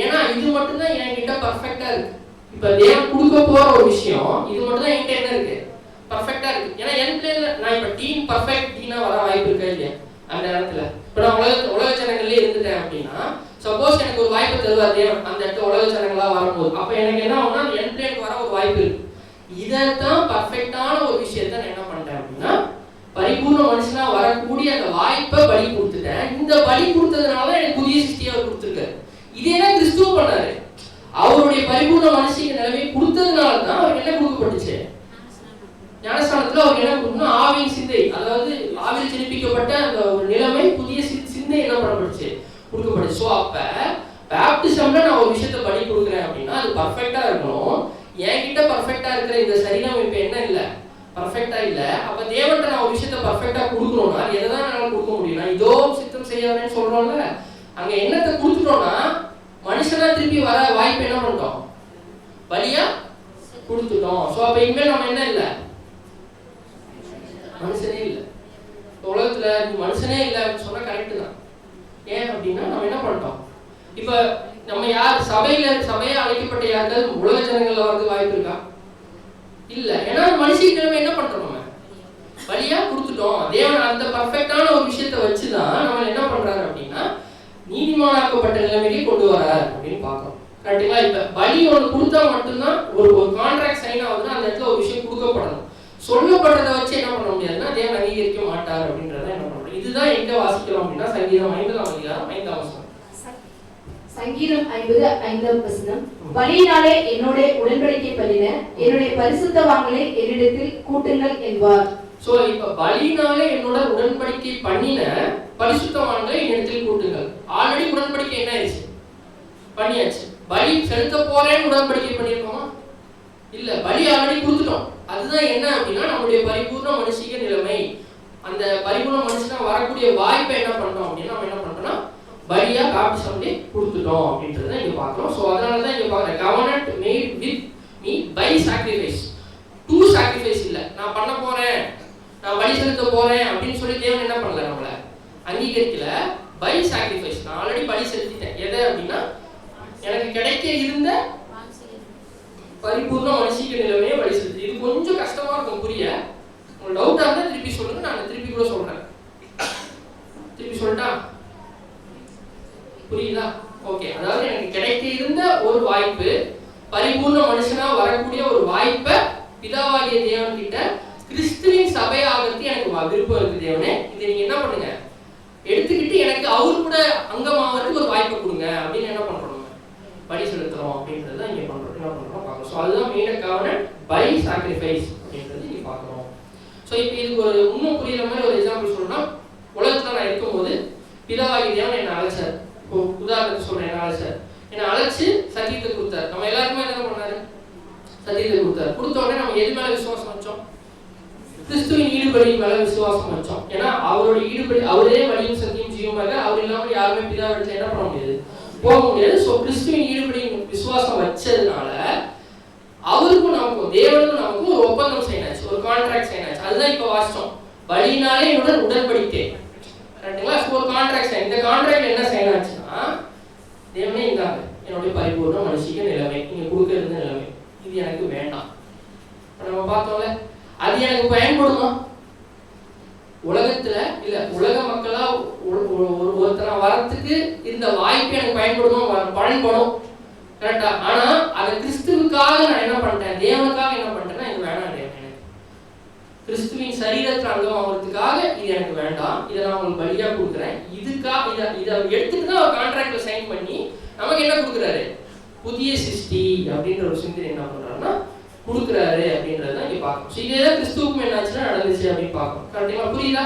[SPEAKER 2] ஏன்னா இது மட்டும் தான் என்கிட்ட பர்ஃபெக்டா இருக்கு. இப்ப தேவன் கொடுக்க போற ஒரு விஷயம் இது மட்டும் தான் என்கிட்ட என்ன இருக்கு, பர்ஃபெக்டா இருக்கு. ஏன்னா என் பிளேன்ல நான் இப்ப டீம் பர்ஃபெக்ட் டீனா வர வாய்ப்பு இருக்கா இல்லையா? அந்த இடத்துல இப்ப நான் உலக ஜனங்கள்லயே இருந்துட்டேன் அப்படின்னா சப்போஸ் எனக்கு ஒரு வாய்ப்பு தருவார் தேவன் அந்த இடத்துல உலக ஜனங்களா வரும்போது, அப்ப எனக்கு என்ன ஆகும்னா என் பிளேனுக்கு வர ஒரு வாய்ப்பு இருக்கு. இதைத்தான் பர்ஃபெக்டான ஒரு விஷயத்த நான் என்ன பண்றேன் அப்படின்னா பரிபூர்ண மனுஷனா வரக்கூடிய அந்த வாய்ப்பை பலி கொடுத்துட்டேன். இந்த பலி கொடுத்ததுனால எனக்கு புதிய சிருஷ்டியை அவர் கொடுத்துருக்காரு. இதேதான் கிறிஸ்துவ பண்ணாரு. அவருடைய பரிபூர்ண மனுஷிய நிலைமை கொடுத்ததுனால தான் அவருக்கு என்ன கொடுக்கப்பட்டுச்சு, ஞானஸ்தானத்துல அவருக்கு என்ன கொடுக்கணும், ஆவியின் சிந்தை, அதாவது ஆவியில் ஜெனிப்பிக்கப்பட்ட அந்த ஒரு நிலைமை, புதிய சிந்தை என்ன பண்ணப்பட்டுச்சு, கொடுக்கப்பட்டுச்சு. ஸோ அப்ப பேப்டிசம்ல நான் ஒரு விஷயத்த பலி கொடுக்குறேன் அப்படின்னா அது பர்ஃபெக்டா இருக்கணும். என்கிட்ட பர்ஃபெக்டா இருக்கிற இந்த சரீரம் இப்ப என்ன இல்லை, பர்ஃபெக்டா இல்ல. அப்ப தேவன்கிட்ட நான் ஒரு விஷயத்த பர்ஃபெக்டா கொடுக்கணும்னா எதைதான் என்னால கொடுக்க முடியும்னா இதோ சித்தம் செய்யறேன்னு சொல்றோம்ல, அங்க என்னத்தை கொடுத்துட்டோம்னா மனுஷனா திருப்பி வர வாய்ப்பு என்ன பண்ணிட்டோம், பலியா கொடுத்துட்டோம். ஸோ அப்ப இனிமேல் நம்ம என்ன இல்லை, மனுஷனே இல்லை. உலகத்துல மனுஷனே இல்லை அப்படின்னு சொன்னா கரெக்ட் தான். ஏன் அப்படின்னா நம்ம என்ன பண்ணிட்டோம், இப்ப நம்ம யார் சபையை அழைக்கப்பட்ட யார்கள் உலக ஜனங்கள்ல வரது வாய்ப்பு இருக்கா? இல்ல. ஏன்னா மனுஷன் கிழமை என்ன பண்றோம், நம்ம பலியா கொடுத்துட்டோம். தேவன் அந்த பர்ஃபெக்டான ஒரு விஷயத்தை வச்சுதான் நம்ம என்ன பண்றாரு அப்படின்னா நீதிமானாக்கப்பட்ட நிலைமைக்கு கொண்டு வராரு அப்படின்னு பாக்கிறோம். கரெக்டுங்களா? இப்ப பலி ஒன்று கொடுத்தா மட்டும்தான் ஒரு கான்ட்ராக்ட் சைன் ஆகுதுன்னா அந்த இடத்துல ஒரு விஷயம் கொடுக்கப்படணும். சொல்லப்படுறதை வச்சு என்ன பண்ண முடியாதுன்னா தேவன் அங்கீகரிக்க மாட்டார் அப்படின்றத என்ன பண்றோம். இதுதான் எங்க வாசிக்கிறோம் அப்படின்னா சங்கீதம் 5ஆம் அதிகாரம் 5ஆம் வசனம்.
[SPEAKER 3] சங்கீதம் 50:5ஆம் வசனம், பலியினாலே என்னோட உடன்படிக்கை பண்ணின என்னுடைய பரிசுத்தவான்களை என்னிடத்தில் கூட்டுங்கள் என்பார்.
[SPEAKER 2] சோ இப்ப பலியினாலே என்னோட உடன்படிக்கை பண்ணின பரிசுத்தவான்களை என்னிடத்தில் கூட்டுங்கள். ஆல்ரெடி உடன்படிக்கை என்ன ஆயிடுச்சு, பண்ணியாச்சு. பலி செலுத்த போறேன்னு உடன்படிக்கை பண்ணிருக்கோமா? இல்ல, பலி ஆல்ரெடி கொடுத்துட்டோம். அதுதான் என்ன அப்படின்னா நம்முடைய பரிபூர்ண மனுஷிக நிலைமை. அந்த பரிபூர்ண மனுஷனா வரக்கூடிய வாய்ப்பை என்ன பண்றோம் அப்படின்னா நம்ம என்ன பண்றோம்னா பலியா பேப்டிசம்லே கொடுத்துட்டோம் அப்படின்றத இங்க பாக்குறோம். சோ அதனால தான் இங்க பாக்குறேன் covenant made with me by sacrifice. Do sacrifice இல்ல, நான் பண்ண போறேன், நான் பலி செலுத்த போறேன் அப்படின்னு சொல்லி தேவன் என்ன பண்ணல, நம்மள அங்கீகரிக்கல. பை சாக்ரிஃபைஸ், நான் ஆல்ரெடி பலி செலுத்திட்டேன். எதை அப்படின்னா எனக்கு கிடைக்க இருந்த பரிபூர்ண மனுஷிக நிலைமையை பலி செலுத்தி. இது கொஞ்சம் கஷ்டமா இருக்கும் புரிய. உங்களுக்கு டவுட்டா இருந்தா திருப்பி சொல்லுங்க, நான் திருப்பி கூட சொல்றேன். திருப்பி சொல்லிட்டா புரியுதா? ஓகே. அதாவது எனக்கு கிடைக்க இருந்த ஒரு வாய்ப்பு, பரிபூர்ண மனுஷனா வரக்கூடிய ஒரு வாய்ப்பை பிதாவாகிய தேவன் கிட்ட கிறிஸ்துவின் சபை ஆகிறது எனக்கு விருப்பம் இருக்கு தேவனே, இதை நீங்க என்ன பண்ணுங்க எடுத்துக்கிட்டு எனக்கு அவரு கூட அங்கமாவதுக்கு ஒரு வாய்ப்பை கொடுங்க அப்படின்னு என்ன பண்றோம், பலி செலுத்துறோம் அப்படின்றத இங்க பண்றோம், என்ன பண்றோம் பார்க்கணும். ஸோ அதுதான் மெயின் கவர்னன்ட் பை சாக்ரிஃபைஸ் அப்படின்றது இங்க பார்க்கணும். ஸோ இப்போ இதுக்கு ஒரு இன்னும் புரியுற மாதிரி ஒரு எக்ஸாம்பிள் சொல்லணும்னா, உலகத்துல நான் இருக்கும்போது பிதாவாகி தேவன் என்னை அழைச்சார். இப்போ உதாரணத்துக்கு சொல்றேன், என்ன அழைச்சார், என்னை அழைச்சு சத்தியத்தை கொடுத்தார். நம்ம எல்லாருக்குமே என்ன பண்ணாரு, சத்தியத்தை கொடுத்தார். கொடுத்த உடனே நம்ம எது மேல விசுவாசம் வச்சோம், கிறிஸ்துவின் ஈடுபடி மேல விசுவாசம் வச்சோம். ஏன்னா அவரோட ஈடுபடி, அவரே வழியும் சத்தியம் ஜீவமாக, அவர் இல்லாமல் யாருமே பிதாவிடத்துல என்ன பண்ண முடியாது, போக முடியாது. ஸோ கிறிஸ்துவின் ஈடுபடி விசுவாசம் வச்சதுனால அவருக்கும் நமக்கும் தேவனுக்கும் நமக்கும் ஒரு ஒப்பந்தம் செய்யணும், ஒரு கான்ட்ராக்ட் செய்யணும். அதுதான் இப்ப வாசிச்சோம், பலியினாலே என்னுடன் உடன்படிக்கை. ரைட்டுங்களா? ஒரு கான்ட்ராக்ட் செய்யணும். இந்த கான்ட்ராக்ட் என்ன செய்யணும்னா, தேவனே இந்தாங்க என்னுடைய பரிபூர்ண மனுஷிக்க நிலைமை, நீங்க கொடுக்க இருந்த நிலைமை, இது எனக்கு வேண்டாம். நம்ம பார்த்தோம்ல, அது எனக்கு பயன்படுமா உலகத்துல? இல்ல, உலக மக்களா ஒருத்தனை வரத்துக்கு இந்த வாய்ப்பு எனக்கு பயன்படுமா, பயன்படும். கரெக்டா? ஆனா அதை கிறிஸ்துவுக்காக நான் என்ன பண்ணிட்டேன், தேவனுக்காக என்ன பண்ணிட்டேன்னா, இது வேணாம், எனக்கு கிறிஸ்துவின் சரீரத்தில் அங்கம் ஆகிறதுக்காக இது எனக்கு வேண்டாம், இதை நான் உங்களுக்கு பலியா கொடுக்குறேன். இதுக்காக இதை எடுத்துட்டு தான் ஒரு கான்ட்ராக்ட்ல சைன் பண்ணி நமக்கு என்ன கொடுக்குறாரு, புதிய சிருஷ்டி அப்படின்ற ஒரு சிந்தனை என்ன பண்றாருன்னா கொடுக்குறாரு அப்படின்றத இங்க பார்க்கணும். இதே கிறிஸ்துவுக்கும் என்னாச்சுன்னா நடந்துச்சு அப்படின்னு பார்க்கணும். கரெக்டுங்களா? புரியுதா?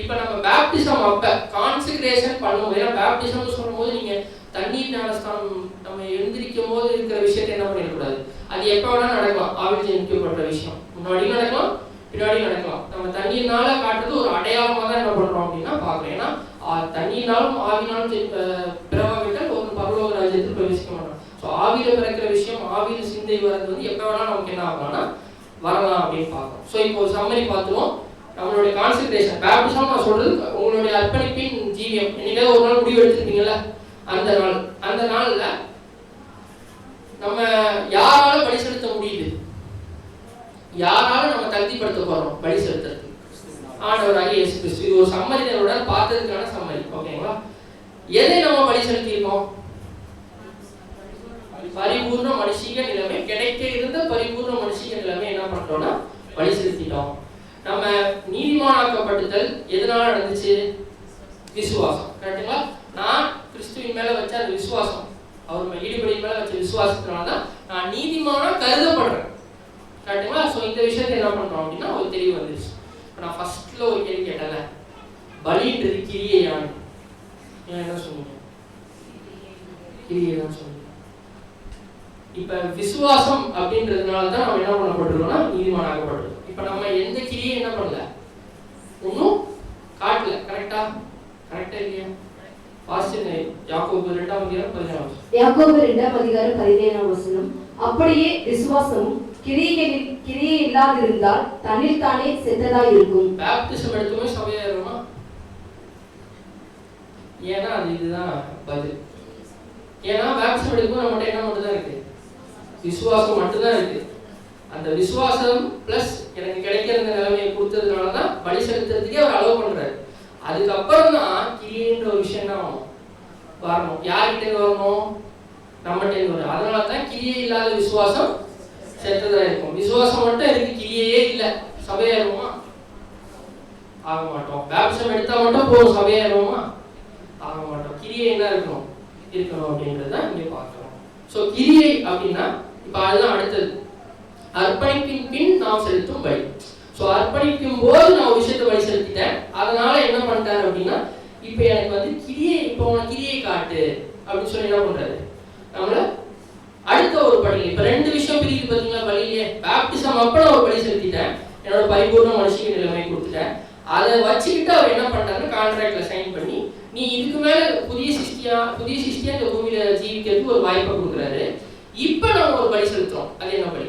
[SPEAKER 2] இப்ப நம்ம பேப்டிசம் அப்ப கான்சிக்ரேஷன் பண்ணும்போது, ஏன்னா பேப்டிசம் சொல்லும் போது நீங்க தண்ணீர் ஞானஸ்தானம் நம்ம எழுந்திருக்கும் போது இருக்கிற விஷயத்தை என்ன பண்ணிடக்கூடாது, அது எப்ப வேணா நடக்கலாம். ஆவியில் ஜெனிக்கப்படுற விஷயம் முன்னாடியும் நடக்கலாம், பின்னாடியும் நடக்கலாம். நம்ம தண்ணீர்னால காட்டுறது ஒரு அடையாளமா தான் என்ன பண்றோம் அப்படின்னா பார்க்கணும். ஏன்னா தண்ணீர்னாலும் ஆவினாலும் பிறவாவிட்டால் ஒரு பரலோக ராஜ்யத்தில் பிரவேசிக்க மாட்டோம். ஸோ ஆவியில பிறக்கிற விஷயம், ஆவியில் சிந்தை வர்றது வந்து எப்ப வேணா நமக்கு என்ன ஆகலாம்னா வரலாம் அப்படின்னு பார்க்கணும். ஸோ இப்போ ஒரு சம்மரி பார்த்துருவோம். நம்மளுடைய கான்சென்ட்ரேஷன் பேப்டிசம் நான் சொல்றது உங்களுடைய அர்ப்பணிப்பின் ஜீவியம். என்னைக்காவது ஒரு நாள் முடிவு எடுத்துருப்பீங்களா, அந்த நாள்ல நம்ம யாரால பலி செலுத்த முடியுது, யாரால நம்ம தகுதிப்படுத்த போறோம் பலி செலுத்துறதுக்கு, ஆண்டவராகிய இயேசு கிறிஸ்து. இது ஒரு சம்மரி நம்மளுடன் பார்த்ததுக்கான சம்மரி. ஓகேங்களா? எதை நம்ம பலி செலுத்தியிருக்கோம், பரிபூர்ண மனுஷிக நிலைமை, கிடைக்க இருந்த பரிபூர்ண மனுஷிக நிலைமை என்ன பண்றோம்னா பலி செலுத்திட்டோம். நம்ம நீதிமானாக்கப்பட்டல் எதனால நடந்துச்சு, விசுவாசம். கரெக்டுங்களா? நான் கிறிஸ்துவின் மேல வச்ச அந்த விசுவாசம், அவர் ஈடுபடி மேல வச்ச விசுவாசத்தினால தான் நான் நீதிமானா கருதப்படுறேன். கரெக்டுங்களா? ஸோ இந்த விஷயத்தை என்ன பண்றோம் அப்படின்னா ஒரு தெளிவு வந்துருச்சு. நான் ஃபர்ஸ்ட்ல ஒரு கேள்வி கேட்டல, பலின்றது கிரியையான்னு, என்ன சொன்னீங்க, கிரியை தான் சொன்னீங்க. இப்ப விசுவாசம் அப்படின்றதுனால தான் நம்ம என்ன பண்ணப்பட்டிருக்கோம்னா நீதிமானாக்கப்பட்டிருக்கோம். இப்ப நம்ம எந்த கிரியை என்ன பண்ணல, ஒன்றும் காட்டல. கரெக்டா? கரெக்டா இல்லையா? யாக்கோபு 2:17.
[SPEAKER 3] அப்படியே விசுவாசமும் கிரியை இல்லாதிருந்தால் தன்னில் தானே செத்ததாய் இருக்கும்.
[SPEAKER 2] பேப்டிசம் எடுத்துமே சபையாயிருமா? ஏன்னா அது இதுதான் பதில். ஏன்னா பேப்டிசம் எடுக்கும் நம்மகிட்ட என்ன மட்டும் தான் இருக்கு, விசுவாசம் மட்டும்தான் இருக்கு. அந்த விசுவாசம் பிளஸ் எனக்கு கிடைக்கிற இந்த நிலைமையை கொடுத்ததுனால தான் பலி செலுத்துறதுக்கே அவர் அலோவ் பண்றாரு. அதுக்கப்புறம் தான் கிரியைன்ற ஒரு விஷயம் தான் வரணும். யார்கிட்ட வரணும், நம்மகிட்ட வரும். அதனால தான் கிரியை இல்லாத விசுவாசம் செத்ததா இருக்கும். விசுவாசம் மட்டும் இருக்கு, கிரியையே இல்லை, சபையாயிருமா? ஆக மாட்டோம். பேப்டிசம் எடுத்தா மட்டும் போதும், சபையாயிருமா? ஆக மாட்டோம். கிரியை என்ன இருக்கணும் அப்படின்றத இங்க பார்க்கிறோம். ஸோ கிரியை அப்படின்னா இப்ப அதுதான் அடுத்தது, அர்ப்பணிப்பின் பின் நாம் செலுத்தும் பலி. ஸோ அர்ப்பணிக்கும் போது நான் ஒரு விஷயத்தை பலி செலுத்திட்டேன், அதனால என்ன பண்ணிட்டாரு அப்படின்னா இப்ப எனக்கு வந்து கிரியை, இப்போ கிரியை காட்டு அப்படின்னு சொல்லி என்ன பண்றாரு, நம்மள அடுத்த ஒரு பலி. இப்ப ரெண்டு விஷயம் பிரிக்குது பாத்தீங்களா பலியிலே. பேப்டிசம் அப்ப நான் ஒரு பலி செலுத்திட்டேன், என்னோட பரிபூர்ண மனுஷிக நிலைமை கொடுத்துட்டேன். அதை வச்சுக்கிட்டு அவர் என்ன பண்றாருன்னா கான்ட்ராக்ட்ல சைன் பண்ணி நீ இதுக்கு மேல புதிய சிருஷ்டியா இந்த பூமியில ஜீவிக்கிறதுக்கு ஒரு வாய்ப்பை கொடுக்குறாரு. இப்ப நம்ம ஒரு பலி செலுத்துறோம். அது என்ன பலி?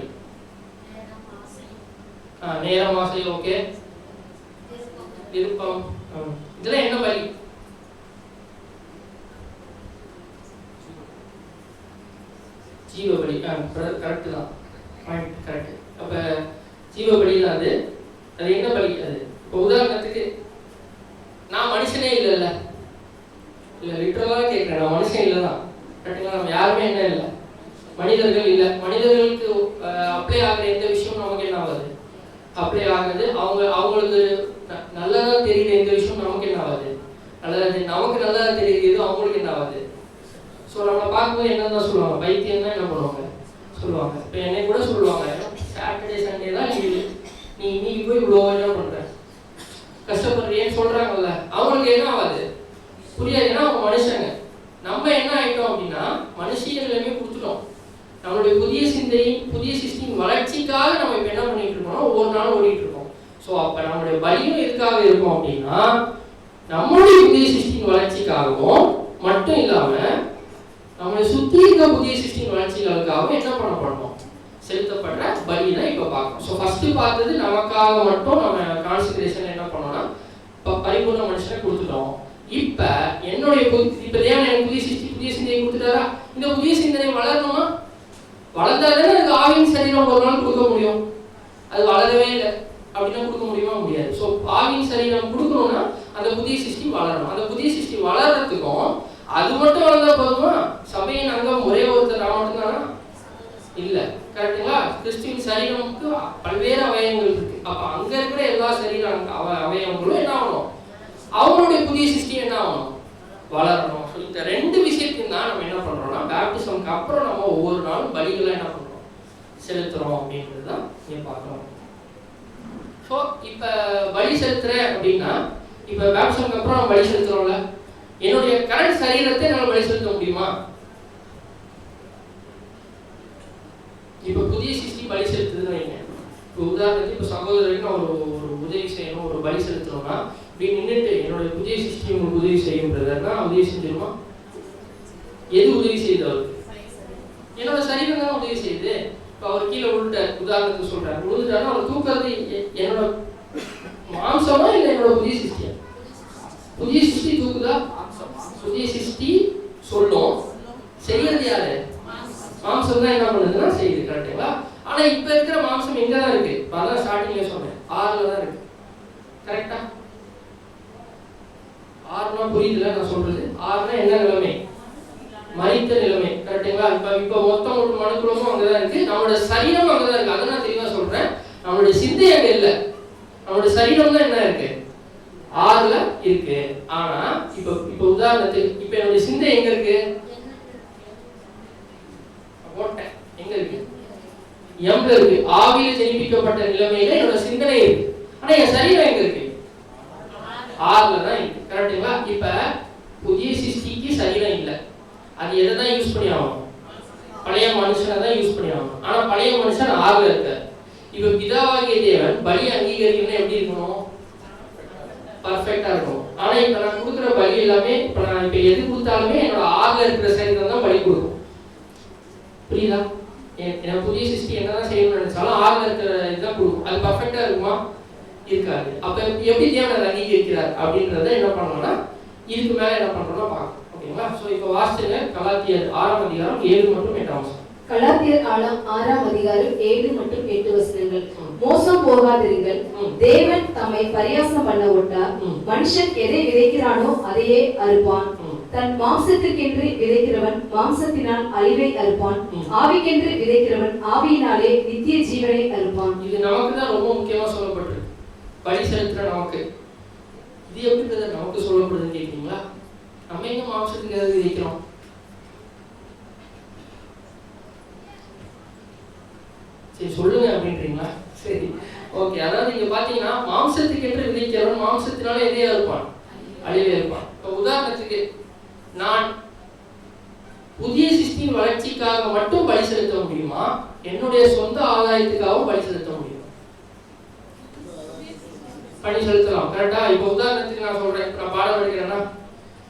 [SPEAKER 2] நேரம், ஆசை, ஓகே, விருப்பம், இதெல்லாம் என்ன பலி? ஜீவ பலி. கரெக்ட் தான், கரெக்ட். அப்ப ஜீவ பலி தான் அது. அது என்ன பலி? அது இப்போ உதாரணத்துக்கு நான் மனுஷனே இல்லைல்ல, இல்லை லிட்டரலாக கேட்குறேன், நான் மனுஷன் இல்லை தான். கரெக்டுங்களா? நம்ம யாருமே என்ன இல்லை, மனிதர்கள் இல்லை. மனிதர்களுக்கு அப்ளை ஆகிற எந்த விஷயமும் நமக்கு என்ன ஆகாது, அப்ளை ஆகுது. அவங்களுக்கு நல்லதா தெரியுது எந்த விஷயம், நமக்கு என்ன ஆகுது, நல்லதா நமக்கு நல்லதா தெரியுது, அவங்களுக்கு என்ன ஆகுது. ஸோ நம்மளை பார்க்கும்போது என்னதான் சொல்லுவாங்க, பைத்தியம் தான் என்ன பண்ணுவாங்க சொல்லுவாங்க. இப்போ என்னை கூட சொல்லுவாங்க, சாட்டர்டே சண்டே தான் நீ இன்னைக்கு போய் இவ்வளோ என்ன பண்ணுற கஷ்டப்படுறேன்னு சொல்கிறாங்கல்ல, அவங்களுக்கு என்ன ஆகாது புரியாது. ஏன்னா அவங்க மனுஷங்க. நம்ம என்ன ஆகிட்டோம் அப்படின்னா மனுஷிகள் எல்லாமே கொடுத்துட்டோம். நம்மளுடைய புதிய சிந்தை புதிய சிஸ்டின் வளர்ச்சிக்காக நம்ம இப்போ என்ன பண்ணிட்டு இருக்கோம், ஒவ்வொரு நாளும் ஓடிட்டு இருக்கோம். ஸோ அப்போ நம்மளுடைய பலியும் எதுக்காக இருக்கும் அப்படின்னா நம்மளுடைய புதிய சிஸ்டின் வளர்ச்சிக்காகவும் மட்டும் இல்லாமல் நம்மளை சுற்றி இருக்க புதிய சிஸ்டின் வளர்ச்சிகளுக்காகவும் என்ன பண்ணணும், செலுத்தப்படுற பலி தான் இப்போ பார்க்கணும். ஸோ ஃபர்ஸ்ட் பார்த்தது நமக்காக மட்டும் நம்ம கான்சன்ட்ரேஷன் என்ன பண்ணோம்னா இப்போ பரிபூர்ண மனுஷனை கொடுத்துட்டோம். இப்போ என்னுடைய இப்போ தேவன் எனக்கு புதிய சிந்தனை கொடுத்துட்டாரா, இந்த புதிய சிந்தனை வளரணுமா, வளர்ந்தாலே அதுக்கு ஆவியின் சரீரம் ஒரு நாள் கொடுக்க முடியும். அது வளரவே இல்லை அப்படின்னா கொடுக்க முடியுமா, முடியாது. ஸோ ஆவியின் சரீரம் கொடுக்கணும்னா அந்த புதிய சிருஷ்டி வளரணும். அந்த புதிய சிருஷ்டி வளர்றதுக்கும் அது மட்டும் வளர்ந்தா போதுமா, சபையின் அங்கம் ஒரே ஒருத்தர் நான் மட்டும்தானா, இல்லை, கரெக்டுங்களா. கிறிஸ்துவின் சரீரமுக்கு பல்வேறு அவயங்கள் இருக்கு. அப்போ அங்கே இருக்கிற எல்லா சரீர அவயவங்களும் என்ன ஆகணும், அவங்களுடைய புதிய சிருஷ்டி என்ன ஆகணும், வளரணும். இந்த ரெண்டு விஷயத்தையும் தான் நம்ம என்ன பண்றோம்னா பேப்டிசம்க்கு அப்புறம் நம்ம ஒவ்வொரு நாளும் பலிகளை என்ன பண்றோம், செலுத்துறோம் அப்படின்றது தான் நீங்க பார்க்கணும். ஸோ இப்போ பலி செலுத்துறேன் அப்படின்னா இப்போ பேப்டிசம்க்கு அப்புறம் நம்ம பலி செலுத்துறோம்ல, என்னுடைய கரண்ட் சரீரத்தை என்னால் பலி செலுத்த முடியுமா? இப்போ புதிய சிருஷ்டி பலி செலுத்துதுன்னு வைங்க. இப்போ உதாரணத்துக்கு இப்போ சகோதரருக்கு நான் ஒரு உதவி செய்யணும், ஒரு பலி செலுத்தணும்னா இப்படி நின்றுட்டு என்னுடைய புதிய சிருஷ்டி உங்களுக்கு உதவி செய்யும் பிரதர்னா உதவி செஞ்சிருமா? எது உதவி செய்யுது அவருக்கு? என்னோட சரீரம் தான் உதவி செய்யுது. இப்போ அவர் கீழே விழுட்டார், உதாரணத்துக்கு சொல்றாரு, விழுந்துட்டாருன்னா அவர் தூக்குறது என்னோட மாம்சமா இல்லை என்னோட புதிய சிருஷ்டியா? புதிய சிருஷ்டி தூக்குதா? புதிய சிருஷ்டி சொல்லும், செய்யறது யாரு? மாம்சம் தான் என்ன பண்ணுதுன்னா செய்யுது, கரெக்டுங்களா? ஆனா இப்ப இருக்கிற மாம்சம் எங்க தான் இருக்கு? அதான் ஸ்டார்டிங்ல சொன்னேன், 6ல தான் இருக்கு, கரெக்டா? 6னா புரியுதுல நான் சொல்றது? 6னா என்ன நிலைமை? மரித்த நிலைமை, கரெக்டுங்களா? இப்ப மொத்தம் ஒரு மனுக்குலமும் அங்கதான் இருக்கு, நம்மளோட சரீரம் அங்கதான் இருக்கு. அதை நான் தெளிவா சொல்றேன். நம்மளுடைய சிந்தை அங்க இல்ல, நம்மளுடைய சரீரம் தான் என்ன இருக்கு, 6ல இருக்கு. ஆனா இப்ப உதாரணத்துக்கு இப்ப என்னுடைய சிந்தை எங்க இருக்கு? ஓட்டை எங்க இருக்கு? எம்ல இருக்கு. ஆவியில ஜெனிப்பிக்கப்பட்ட நிலைமையில என்னோட சிந்தனை இருக்கு. ஆனா என் சரீரம் எங்க இருக்கு? 6ல தான் இருக்கு, கரெக்டுங்களா? இப்ப புதிய சிருஷ்டிக்கு சரீரம் இல்லை, அது எதை தான் யூஸ் பண்ணி ஆகணும்? பழைய மனுஷனை தான் யூஸ் பண்ணி ஆகணும். ஆனா பழைய மனுஷன் 6ல இருக்கார். இப்ப பிதாவாகிய தேவன் பலி அங்கீகரிக்கணும்னா எப்படி இருக்கணும்? பர்ஃபெக்டா இருக்கணும். ஆனா இப்ப நான் கொடுக்குற பலி எல்லாமே இப்ப நான் இப்ப எது கொடுத்தாலுமே என்னோட 6ல இருக்கிற சரீரம் தான் பலி கொடுக்கும். புரியுதா? என் புதிய சிருஷ்டி என்னதான் செய்யணும்னு நினைச்சாலும் 6ல இருக்கிற இதுதான் கொடுக்கும். அது பர்ஃபெக்டா இருக்குமா? இருக்காது. அப்ப எப்படி தேவன் அதை அங்கீகரிக்கிறார் அப்படின்றத என்ன பண்ணணும்னா இதுக்கு மேல என்ன பண்றோம்னா பார்க்கணும். ஓகேங்களா? சோ இப்போ வாசிச்சுங்க கலாத்தியர் 6ஆம் அதிகாரம் 7 மற்றும் 8 வசனம்.
[SPEAKER 3] கலாத்தியர் 6ஆம் அதிகாரம் 7 மற்றும் 8 வசனங்கள். மோசம் போகாதிருங்கள், தேவன் தம்மை பரியாசம் பண்ண விட்டார். மனுஷன் எதை விதைக்கிறானோ அதையே அறுப்பான். தன் மாம்சத்திற்கென்று விதைக்கிறவன் மாம்சத்தினால் அழிவை அறுப்பான், ஆவிக்கென்று விதைக்கிறவன் ஆவியினாலே நித்திய ஜீவனை அறுப்பான்.
[SPEAKER 2] இது நமக்கு தான் ரொம்ப முக்கியமா சொல்லப்பட்டிருக்கு. பலி செலுத்துற நமக்கு இது எப்படி நமக்கு சொல்லப்படுதுன்னு கேட்குறீங்களா? நம்ம எங்க மாம்சத்துக்கு எதாவது விதைக்கிறோம்? சரி சொல்லுங்க அப்படின்றீங்களா? சரி ஓகே. அதாவது இங்க பாத்தீங்கன்னா மாம்சத்துக்கு என்று விதைக்கிறவன் மாம்சத்தினால எதையா இருப்பான்? அழிவே இருப்பான். இப்போ உதாரணத்துக்கு நான் புதிய சிருஷ்டியின் வளர்ச்சிக்காக மட்டும் பலி செலுத்த முடியுமா, என்னுடைய சொந்த ஆதாயத்துக்காகவும் பலி செலுத்த முடியுமா? பலி செலுத்தலாம், கரெக்டா? இப்போ உதாரணத்துக்கு நான் சொல்றேன், நான் பாடம் எடுக்கிறேன்னா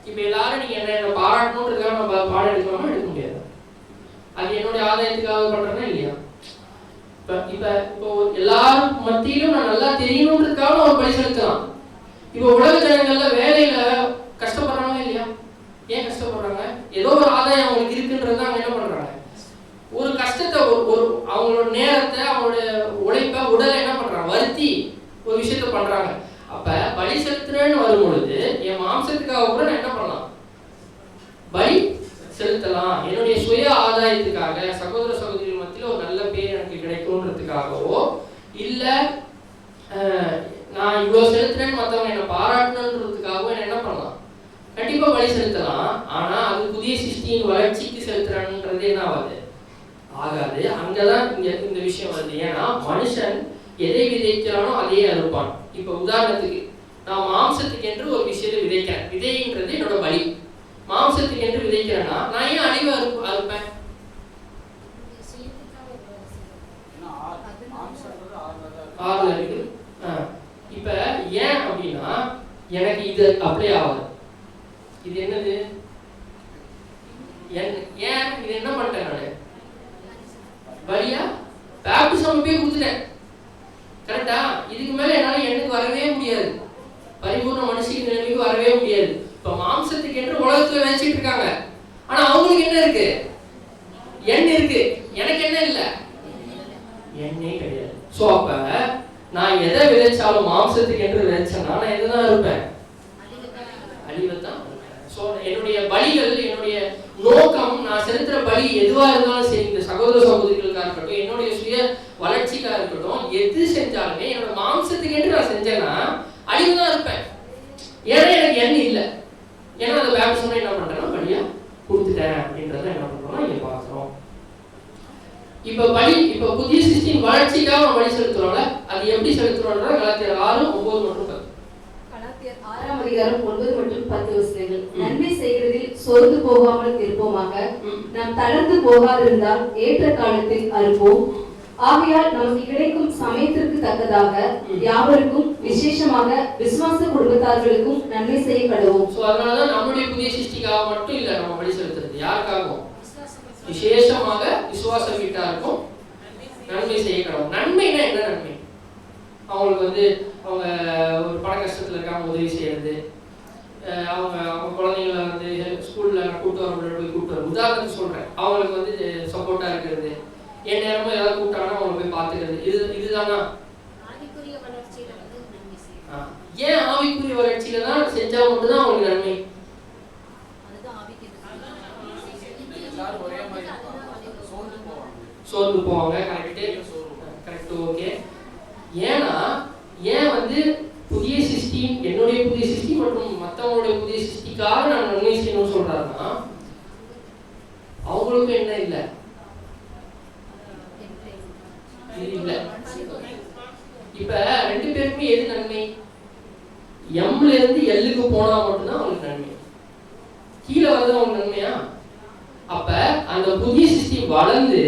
[SPEAKER 2] இப்போ எல்லாரும் நீங்க என்ன பாராட்டணுன்றதுக்காக நான் பாடம் எடுக்கலாமா? எடுக்க முடியாது. அது என்னுடைய ஆதாயத்துக்காக பண்றேன்னா இல்லையா? இப்போ எல்லாரும் மத்தியிலும் நான் நல்லா தெரியணுன்றதுக்காக ஒரு பலி செலுத்தலாம். இப்போ உலக ஜனங்கள்ல வேலையில கஷ்டப்படுறாங்க இல்லையா? ஏன் கஷ்டப்படுறாங்க? ஏதோ ஒரு ஆதாயம் அவங்களுக்கு இருக்குன்றது அவங்க என்ன பண்றாங்க, ஒரு கஷ்டத்தை ஒரு அவங்களோட நேரத்தை அவங்களோட உழைப்பை உடலை என்ன பண்றாங்க, வருத்தி ஒரு விஷயத்த பண்றாங்க. அப்ப பலி செலுத்துறேன்னு வரும் பொழுது என் மாம்சத்துக்காக கூட நான் என்ன பண்ணலாம், பலி செலுத்தலாம். என்னுடைய சுய ஆதாயத்துக்காக, சகோதர சகோதரி மத்தியில் ஒரு நல்ல பேர் எனக்கு கிடைக்கும்ன்றதுக்காகவோ இல்ல நான் இவ்வளோ செலுத்துறேன்னு மற்றவங்க என்னை பாராட்டணுன்றதுக்காகவும் என்ன பண்ணலாம், கண்டிப்பா பலி செலுத்தலாம். ஆனா அது புதிய சிருஷ்டியின் வளர்ச்சிக்கு செலுத்துறான்ன்றது என்ன ஆகாது, ஆகாது. அங்கதான் இந்த விஷயம் வருது. ஏன்னா மனுஷன் எதை விதைக்கிறானோ அதையே அறுப்பான். இப்ப உதாரணத்துக்கு நான் மாம்சத்துக்கு என்று ஒரு விஷயத்தை விதைக்கிறேன், விதைன்றது என்னோட பலி. மாம்சத்துக்கு என்று விதைக்கிறேன்னா நான் ஏன் அழிவு அறுப்பேன்? ஆறுல இருக்கு. இப்ப ஏன் அப்படின்னா எனக்கு இது அப்படியே ஆகாது. இது என்னது, ஏன் இது என்ன பண்ணிட்டேன் நானு, பலியா பேப்டிசம் போய் கொடுத்துட்டேன். கரெக்டா? இதுக்கு மேல என்னால எண்ணுக்கு வரவே முடியாது, பரிபூர்ண மனுஷிக்கு நிலைமைக்கு வரவே முடியாது. இப்ப மாம்சத்துக்கு என்று உலகத்துல நினைச்சிட்டு இருக்காங்க. ஆனா அவங்களுக்கு என்ன இருக்கு, எண்ணெய் இருக்கு. எனக்கு என்ன இல்ல, எண்ணெய் கிடையாது. சோ அப்ப நான் எதை விதைச்சாலும் மாம்சத்துக்கு என்று விதைச்சேன்னா நான் எதுதான் இருப்பேன், அழிவைத்தான். சோ என்னுடைய பலிகள், என்னுடைய நோக்கம், நான் செலுத்துற பலி எதுவா இருந்தாலும் சரி, இந்த சகோதர சகோதரிகளுக்காக இருக்கட்டும், என்னுடைய சுய வளர்ச்சிக்காக இருக்கட்டும், எது செஞ்சாலுமே என்னோட மாம்சத்துக்கு என்று நான் செஞ்சேன்னா அழிவுதான் இருப்பேன். ஏன்னா எனக்கு எண்ணெய் இல்லை. ஏன்னா அந்த பேப்டிசம் என்ன பண்றேன்னா பலியா கொடுத்துட்டேன் அப்படின்றத என்ன பண்றோம்னா இங்க பாக்குறோம். இப்ப பலி, இப்ப புதிய சிருஷ்டியின் வளர்ச்சிக்காக நம்ம பலி செலுத்துறோம்ல, அது எப்படி செலுத்துறோம்னா கலாத்தியர் 6, 9 மற்றும் 10.
[SPEAKER 3] கலாத்தியர் 6ஆம் அதிகாரம் 9 மற்றும் 10 வசனங்கள். நன்மை செய்கிறதில் சோர்ந்து போகாமல் இருப்போமாக, நாம் தளர்ந்து போகாதிருந்தால் ஏற்ற காலத்தில் அறுப்போம். ஆகையால் நமக்கு கிடைக்கும் சமயத்திற்கு தக்கதாக யாவருக்கும், விசேஷமாக விசுவாச குடும்பத்தார்களுக்கும் நன்மை செய்ய கடவோம்.
[SPEAKER 2] சோ அதனாலதான் நம்முடைய புதிய சிருஷ்டிக்காக மட்டும் இல்ல நம்ம பலி செலுத்துறது, யாருக்காகவும், விசேஷமாக விசுவாச வீட்டாருக்கும் நன்மை செய்ய கடவோம். நன்மைனா என்ன நன்மை? அவங்களுக்கு அவங்க ஒரு பண கஷ்டத்துல இருக்காங்க, உதவி செய்யறது, அவங்க குழந்தைங்களை ஸ்கூல்ல கூட்டு வர போய் கூட்டு வர, உதாரணத்துக்கு சொல்றேன், அவங்களுக்கு சப்போர்ட்டா இருக்கிறது, என் நேரமும் ஏதாவது கூப்பிட்டாங்கன்னா அவங்க போய் பார்த்துக்கிறது, இதுதானா? ஏன் ஆவிக்குரிய வளர்ச்சியில தான் செஞ்சா மட்டும்தான் அவங்களுக்கு நன்மை. சோர்ந்து போவாங்க. Correct, okay. ஏன்னா ஏன் புதிய சிருஷ்டி, என்னுடைய புதிய சிருஷ்டி மற்றும் மற்றவங்களுடைய புதிய சிருஷ்டிக்காக நான் நன்மை செய்யணும்னு சொல்றாருன்னா அவங்களுக்கும் என்ன இல்லை, இல்ல. இப்ப ரெண்டு பேருக்குமே எது நன்மை? எம்ல இருந்து எல்லுக்கு போனா மட்டும்தான் அவங்களுக்கு நன்மை. கீழே வரது அவங்களுக்கு நன்மையா? அப்ப அந்த புதிய சிருஷ்டி வளர்ந்து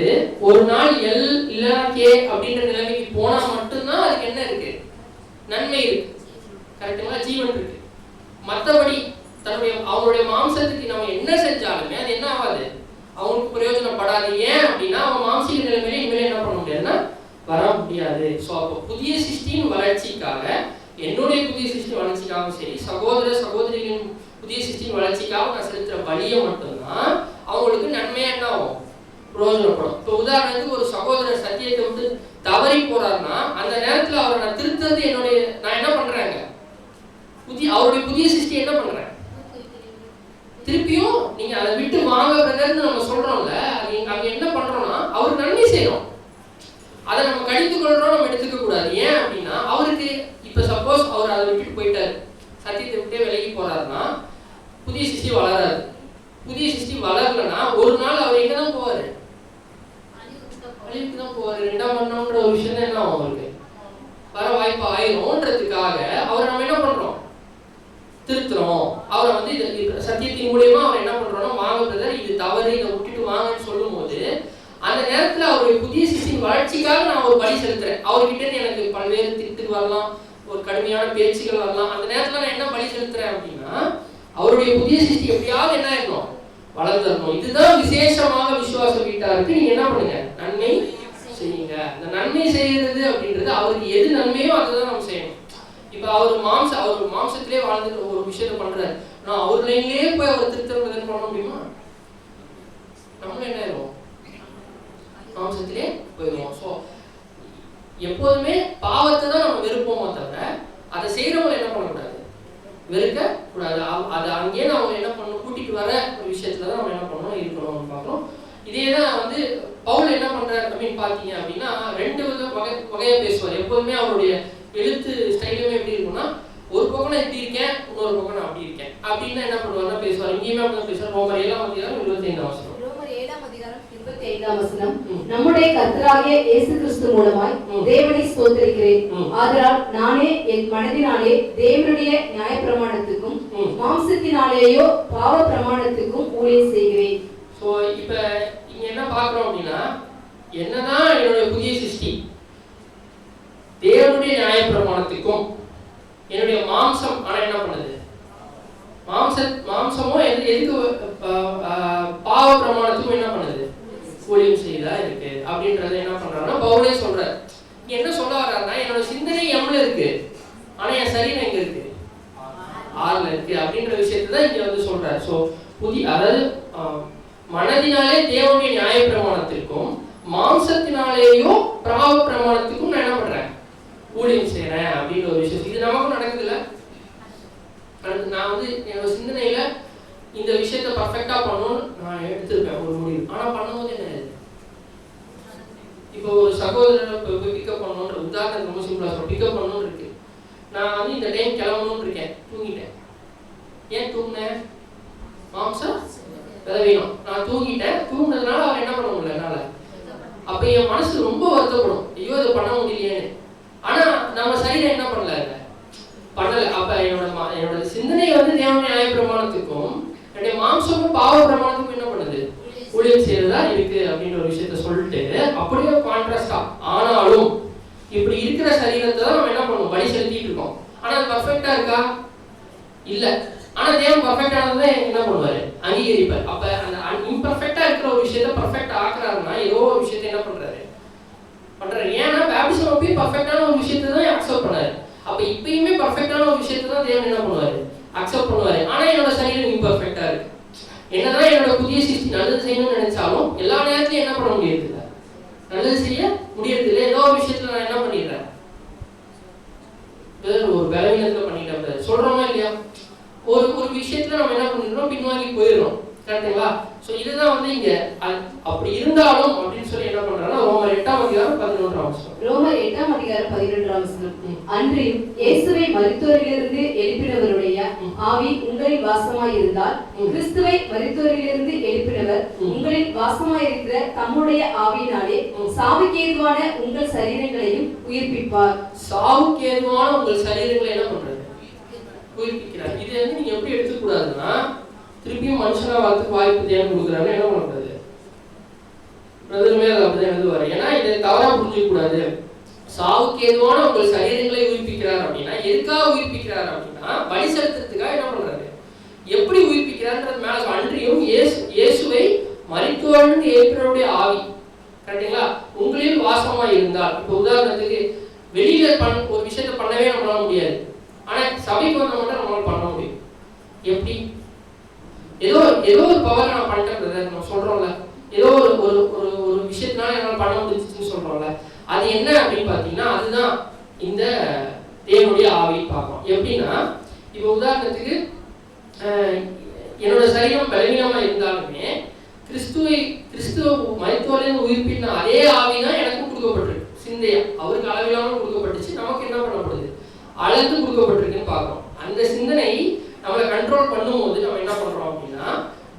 [SPEAKER 2] ஒரு நாள் எல் இல்லைன்னா கே அப்படின்ற நிலைமைக்கு போனா மட்டும்தான் அதுக்கு என்ன இருக்கு, நன்மை இருக்கு. கரெக்டுங்களா? ஜீவன் இருக்கு. மற்றபடி அவங்களுடைய மாம்சத்துக்கு நம்ம என்ன செஞ்சாலுமே அது என்ன ஆகாது, அவங்களுக்கு பிரயோஜனப்படாது. ஏன் அப்படின்னா அவங்க மாம்சீக நிலைமையில இனிமேல் என்ன பண்ண முடியாதுன்னா வர முடியாது. ஸோ அப்போ புதிய சிருஷ்டியின் வளர்ச்சிக்காக, என்னுடைய புதிய சிருஷ்டி வளர்ச்சிக்காகவும் சரி, சகோதர சகோதரிகளின் புதிய சிருஷ்டியின் வளர்ச்சிக்காக நான் செலுத்துற பலியை மட்டும்தான் அவங்களுக்கு நன்மையா என்ன ஆகும், பிரயோஜனப்படும். இப்போ உதாரணத்துக்கு ஒரு சகோதரர் சத்தியத்தை விட்டு தவறி போறாருன்னா அந்த நேரத்தில் அவரை நான் திருத்தது நான் என்ன பண்றேங்க, அவருடைய புதிய சிருஷ்டி என்ன பண்றேன், திருப்பியும் நீங்க அதை விட்டு வாங்க பிரதர்னு நம்ம சொல்றோம்ல, அங்க என்ன பண்றோம்னா அவருக்கு நன்மை செய்யறோம். அதை நம்ம கடித்து கொள்றோம், நம்ம எடுத்துக்க கூடாது. ஏன் அப்படின்னா அவருக்கு இப்ப சப்போஸ் அவர் அதை விட்டுட்டு போயிட்டாரு, சத்தியத்தை விட்டே விலகி போறாருன்னா புதிய சிருஷ்டி வளராது. புதிய சிருஷ்டி வளரலன்னா ஒரு நாள் அவர் எங்க தான் போவாரு, அழிவுக்கு தான் போவாரு. ரெண்டாம் மரணம்ன்ற ஒரு விஷயம் தான் என்ன ஆகும், அவருக்கு வர வாய்ப்பு ஆயிரும்ன்றதுக்காக அவரை நம்ம என்ன பண்றோம், திருத்துறோம். அவரை சத்தியத்தின் மூலியமா அவர் என்ன பண்றோம்னா வாங்க பிரதர், இது தவறு, இதை விட்டுட்டு வாங்கன்னு சொல்லும் போது அந்த நேரத்துல அவருடைய புதிய சிருஷ்டியின் வளர்ச்சிக்காக நான் ஒரு பலி செலுத்துறேன். அவர்கிட்ட எனக்கு பல்வேறு திட்டுகள் வரலாம், ஒரு கடுமையான பேச்சுகள் வரலாம். அந்த நேரத்துல நான் என்ன பலி செலுத்துறேன் அப்படின்னா அவருடைய புதிய சிருஷ்டி எப்படியாவது என்ன இருக்கணும், வளர்ந்துடணும். இதுதான் விசேஷமாக விசுவாச வீட்டாருக்கு நீங்க என்ன பண்ணுங்க, நன்மை செய்யுங்க. இந்த நன்மை செய்யறது அப்படின்றது அவருக்கு எது நன்மையோ அதுதான் நம்ம செய்யணும். இப்ப அவர் மாம்சத்திலே வாழ்ந்து ஒரு விஷயத்த பண்றாரு, நான் அவர் லைன்லயே போய் அவர் திருத்தம் பண்ண முடியுமா? நம்மளும் என்ன ஆயிரும், மாம்சத்திலே போயிடுவோம். ஸோ எப்போதுமே பாவத்தை தான் நம்ம வெறுப்போமோ தவிர அதை செய்யறவங்க என்ன பண்ணக்கூடாது, வெறுக்க கூடாது. அதை அங்கேயே நம்ம என்ன பண்ணணும், கூட்டிட்டு வர ஒரு விஷயத்துல தான் நம்ம என்ன பண்ணணும், இருக்கணும்னு பார்க்கணும். இதே தான் பவுல் என்ன பண்றாரு அப்படின்னு பார்த்தீங்க அப்படின்னா ரெண்டு வகையா பேசுவார். எப்போதுமே அவருடைய எழுத்து ஸ்டைலுமே எப்படி வந்து பேசுறோம். ரோமர் 7ஆம் அதிகாரம் 25ஆம் வசனம்.
[SPEAKER 3] ரோமர் 7ஆம் அதிகாரம் 25ஆம் வசனம். நம்முடைய கர்த்தராகிய இயேசு கிறிஸ்து மூலமாய் தேவனை ஸ்தோத்திரிக்கிறேன். ஆதலால் நானே என் மனதினாலே தேவனுடைய நியாயப்பிரமாணத்துக்கும் மாம்சத்தினாலேயோ பாவ பிரமாணத்துக்கும் ஊழியம் செய்கிறேன்.
[SPEAKER 2] ஸோ இப்போ இங்க என்ன பார்க்குறோம் அப்படின்னா, என்னதான் என்னுடைய புதிய சிருஷ்டி தேவனுடைய நியாயப்பிரமாணத்துக்கும் என்னுடைய மாம்சம் ஆனா என்ன பண்ணுது, மாம்சமும் எதுக்கு பாவ பிரமாணத்துக்கும் என்ன பண்ணுது, ஊழியம் செய்தா இருக்கு அப்படின்றத என்ன பண்றாருன்னா பவுலே சொல்றாரு. இங்க என்ன சொல்ல வர்றாருன்னா, என்னோட சிந்தனை எம்ல இருக்கு ஆனா என் சரீரம் எங்க இருக்கு, ஆறுல இருக்கு அப்படின்ற விஷயத்தை தான் இங்க வந்து சொல்றாரு. ஸோ அதாவது மனதினாலே தேவனுடைய நியாயப்பிரமாணத்திற்கும் மாம்சத்தினாலேயோ பாவ பிரமாணத்துக்கும் நான் என்ன பண்றேன், ஊழியம் செய்யறேன் அப்படின்ற ஒரு விஷயம். இது நமக்கும் நடக்குது இல்ல. நான் வந்து என்னோட சிந்தனையில இந்த விஷயத்த பர்ஃபெக்டா பண்ணணும்னு நான் எடுத்திருப்பேன் ஒரு முடிவு. ஆனா பண்ணும்போது என்ன, இப்போ ஒரு சகோதரரை பிக்கப் பண்ணணுன்ற உதாரணத்துக்கு ரொம்ப சிம்பிளா சொல்றேன். பிக்கப் பண்ணணும்னு இருக்கு, நான் வந்து இந்த டைம் கிளம்பணும்னு இருக்கேன், தூங்கிட்டேன். ஏன் தூங்கினேன், மாம்சம் வேணும், நான் தூங்கிட்டேன். தூங்கினதுனால அவர் என்ன பண்ண முடியல என்னால. அப்ப என் மனசு ரொம்ப வருத்தப்படும், ஐயோ இதை பண்ண முடியலையேன்னு. ஆனா நம்ம சரீரம் என்ன பண்ணல அப்ப என்னோட சிந்தனை வந்து தேவனுடைய நியாயப்பிரமாணத்துக்கும் என்னுடைய மாம்சமும் பாவ பிரமாணத்துக்கும் என்ன பண்ணுது, ஊழியம் செய்யறதா இருக்கு அப்படின்ற ஒரு விஷயத்த சொல்லிட்டு அப்படியே கான்ட்ராஸ்டா. ஆனாலும் இப்படி இருக்கிற சரீரத்தை தான் நம்ம என்ன பண்ணுவோம், வழி செலுத்திட்டு இருக்கோம். ஆனா அது பர்ஃபெக்டா இருக்கா, இல்ல. ஆனா தேவன் பர்ஃபெக்டானதை என்ன பண்ணுவாரு, அங்கீகரிப்பார். அப்ப அந்த இம்பர்ஃபெக்டா இருக்கிற ஒரு விஷயத்த பர்ஃபெக்ட் ஆக்குறாருன்னா ஏதோ ஒரு விஷயத்த என்ன பண்றாரு. ஏன்னா பேப்டிசம் அப்பயும் பர்ஃபெக்டான ஒரு விஷயத்தை தான் அக்செப்ட் பண்ணாரு. அப்ப இப்பயுமே பர்ஃபெக்டான ஒரு விஷயத்தை தான் தேவன் என்ன பண்ணுவாரு, அக்செப்ட் பண்ணுவாரு. ஆனா என்னோட சரீரம் இம்பர்ஃபெக்டா இருக்கு. என்னதான் என்னோட புதிய சிருஷ்டி நல்லது செய்யணும்னு நினைச்சாலும் எல்லா நேரத்திலும் என்ன பண்ண முடியாது இல்லை, நல்லது செய்ய முடியறது இல்லை. ஏதோ ஒரு விஷயத்துல நான் என்ன பண்ணிடுறேன், ஒரு பலவீனத்துல பண்ணிட்டேன் சொல்றோமா இல்லையா. ஒரு விஷயத்துல நம்ம என்ன பண்ணிடுறோம், பின்வாங்கி போயிடுறோம். கரெக்டுங்களா. ஸோ இதுதான் வந்து இங்க அப்படி இருந்தாலும் அப்படின்னு சொல்லி என்ன பண்றாங்கன்னா ரோமர் 8ஆம் அதிகாரம் 11ஆம் வசனம்.
[SPEAKER 3] ரோமர் 8ஆம் அதிகாரம் 11ஆம் வசனம். அன்றியும் இயேசுவை மரித்தோரிலிருந்து எழுப்பினவருடைய ஆவி உங்களில் வாசமாய் இருந்தால் கிறிஸ்துவை மரித்தோரிலிருந்து எழுப்பினவர் உங்களில் வாசமாய் இருக்கிற தம்முடைய ஆவியினாலே சாவுக்கு ஏதுவான உங்கள் சரீரங்களையும் உயிர்ப்பிப்பார்.
[SPEAKER 2] சாவுக்கு ஏதுவான உங்கள் சரீரங்களை என்ன பண்றது, உயிர்ப்பிக்கிறார். இது வந்து நீங்க எப்படி எடுத்துக்கூடாதுன்னா, திருப்பியும் மனுஷனா வாழ்த்துக்கு வாய்ப்பு தேவை கொடுக்குறாங்க என்ன பண்றது, பிரதருமே அதை அப்படிதான் எழுதுவாரு. ஏன்னா இதை தவறா புரிஞ்சுக்க கூடாது. சாவுக்கு ஏதுவான உங்கள் சரீரங்களை உயிர்ப்பிக்கிறார் அப்படின்னா எதுக்காக உயிர்ப்பிக்கிறார் அப்படின்னா பலி செலுத்துறதுக்காக என்ன பண்றாரு, எப்படி உயிர்ப்பிக்கிறார்ன்றது மேல. அன்றியும் இயேசுவை மரித்தோரிலிருந்து எழுப்பினவருடைய ஆவி, கரெக்டுங்களா, உங்களில் வாசமா இருந்தால். இப்போ உதாரணத்துக்கு வெளியில ஒரு விஷயத்த பண்ணவே நம்மளால முடியாது, ஆனா சபைக்கு வந்த மட்டும் நம்மளால பண்ண முடியும். எப்படி, ஏதோ ஒரு பவர் நான் பண்ணிட்டேன் நம்ம சொல்றோம்ல, ஏதோ ஒரு ஒரு விஷயத்தினால என்னால் பண்ண முடிஞ்சிச்சுன்னு சொல்றோம்ல, அது என்ன அப்படின்னு பாத்தீங்கன்னா அதுதான் இந்த தேவனுடைய ஆவின்னு பார்ப்போம். எப்படின்னா இப்போ உதாரணத்துக்கு என்னோட சரீரம் பலவீனமா இருந்தாலுமே கிறிஸ்துவ மரித்தோரிலிருந்து உயிர்ப்பின அதே ஆவி தான் எனக்கும் கொடுக்கப்பட்டிருக்கு. சிந்தையா அவருக்கு அளவில்லாமல் கொடுக்கப்பட்டுச்சு, நமக்கு என்ன பண்ணப்படுது, அளந்து கொடுக்கப்பட்டிருக்குன்னு பார்க்கிறோம். அந்த சிந்தனை நம்மளை கண்ட்ரோல் பண்ணும்போது நம்ம என்ன பண்றோம் அப்படின்னா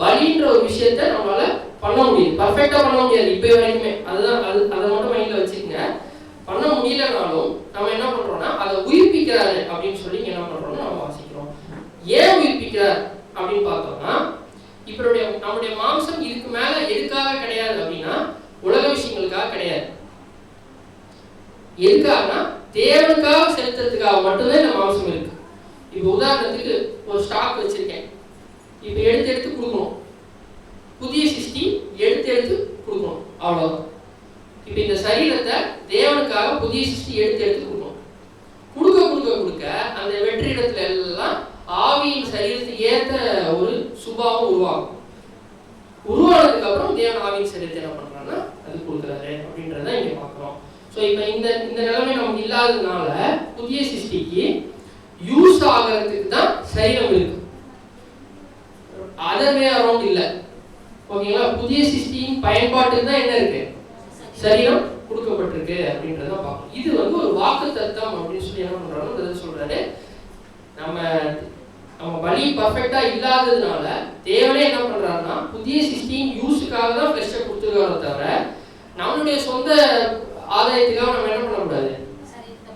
[SPEAKER 2] பலின்ற ஒரு விஷயத்த நம்மளால பண்ண முடியுது. பர்ஃபெக்டா பண்ண முடியாது இப்போ வரைக்குமே, அதுதான் அதை மட்டும் மைண்ட்ல வச்சுக்கோங்க. பண்ண முடியலனாலும் நம்ம என்ன பண்றோம்னா அதை உயிர்ப்பிக்கிறாரு அப்படின்னு சொல்லி என்ன பண்றோம்னு நம்ம வாசிக்கிறோம். ஏன் உயிர்ப்பிக்கிறார் அப்படின்னு பார்த்தோம்னா, இப்ப நம்முடைய மாம்சம் இதுக்கு மேல எதுக்காக கிடையாது அப்படின்னா உலக விஷயங்களுக்காக கிடையாது. எதுக்காகனா தேவனுக்காக செலுத்துறதுக்காக மட்டும்தான் இந்த மாம்சம் இருக்கு. இப்போ உதாரணத்துக்கு ஒரு ஸ்டாக் வச்சிருக்கேன், இப்போ எடுத்து கொடுக்கணும், புதிய சிருஷ்டி எடுத்து கொடுக்கணும், அவ்வளவுதான். இப்போ இந்த சரீரத்தை தேவனுக்காக புதிய சிருஷ்டி எடுத்து கொடுக்கணும். கொடுக்க அந்த வெற்றி இடத்துல எல்லாம் ஆவியின் சரீரத்துக்கு ஏற்ற ஒரு சுபாவம் உருவாகும். உருவானதுக்கு அப்புறம் தேவன் ஆவியின் சரீரத்தை என்ன பண்றாங்கன்னா அது கொடுக்குறாரு அப்படின்றத இங்க பார்க்கிறோம். ஸோ இப்போ இந்த நிலைமை நமக்கு இல்லாததுனால புதிய சிருஷ்டிக்கு யூஸ் ஆகிறதுக்கு தான் சரீரம் இருக்கு, அதர்வே அரௌண்ட் இல்லை. ஓகேங்களா, புதிய சிருஷ்டியின் பயன்பாட்டுக்கு தான் என்ன இருக்கு, சரீரம் கொடுக்கப்பட்டிருக்கு அப்படின்றத பார்க்கணும். இது வந்து ஒரு வாக்கு தத்தம் அப்படின்னு சொல்லி என்ன பண்றாங்க சொல்றாரு. நம்ம நம்ம பலி பர்ஃபெக்டா இல்லாததுனால தேவனே என்ன பண்றாருன்னா புதிய சிஸ்டின் யூஸுக்காக தான் ஃப்ளெஷ்ஷை கொடுத்துருக்காரோ தவிர நம்மளுடைய சொந்த ஆதாயத்துக்காக நம்ம என்ன பண்ணக்கூடாது,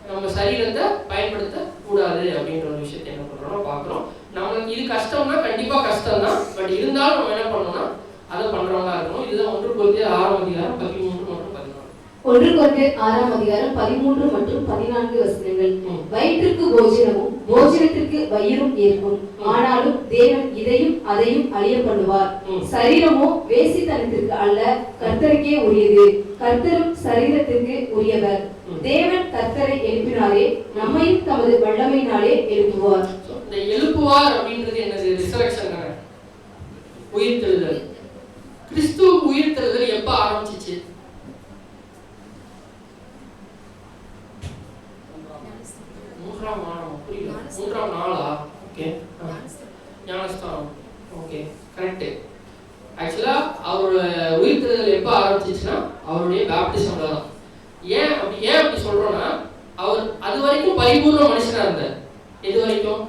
[SPEAKER 2] நம்ம சரீரத்தை பயன்படுத்த கூடாது அப்படின்ற ஒரு விஷயத்தை என்ன பண்றோம் பார்க்குறோம். நம்மளுக்கு இது கஷ்டம்னா கண்டிப்பா கஷ்டம் தான், பட் இருந்தாலும் நம்ம என்ன பண்ணணும்னா அதை பண்றவங்களா இருக்கணும். இதுதான் 1 கொரிந்தியர் 6 அதிகாரம் 13 மற்றும் 14.
[SPEAKER 3] 1 கொரிந்தியர் 6 அதிகாரம் 13 மற்றும் 14 வசனங்கள். வயிற்றுக்கு போஜனமும் போஜனத்திற்கு வயிறும் ஏற்கும், ஆனாலும் தேவன் இதையும் அதையும் அழிய பண்ணுவார். சரீரமோ வேசித்தனத்திற்கு அல்ல, கர்த்தருக்கே உரியது, கர்த்தரும் சரீரத்திற்கு உரியவர். தேவன் கர்த்தரை எழுப்பினாரே, நம்மையும் தமது வல்லமையினாலே எழுப்புவார்.
[SPEAKER 2] இந்த எழுப்புவார் அப்படின்றது என்னது? ரிசரக்ஷன், உயிர்த்தெழுதல். கிறிஸ்துவ உயிர்த்தெழுதல் எப்ப ஆரம்பிச்சிச்சு? மூன்றாம் நாளா? ஓகே, ஞானஸ்தானம். Okay, correct. ஆக்சுவலா அவரோட உயிர்த்தெழுதல் எப்ப ஆரம்பிச்சிச்சுன்னா அவருடைய பேப்டிசம்ல தான். ஏன் அப்படி சொல்றோம்னா, அவர் அது வரைக்கும் பரிபூர்ண மனுஷனா இருந்தார். எது வரைக்கும்?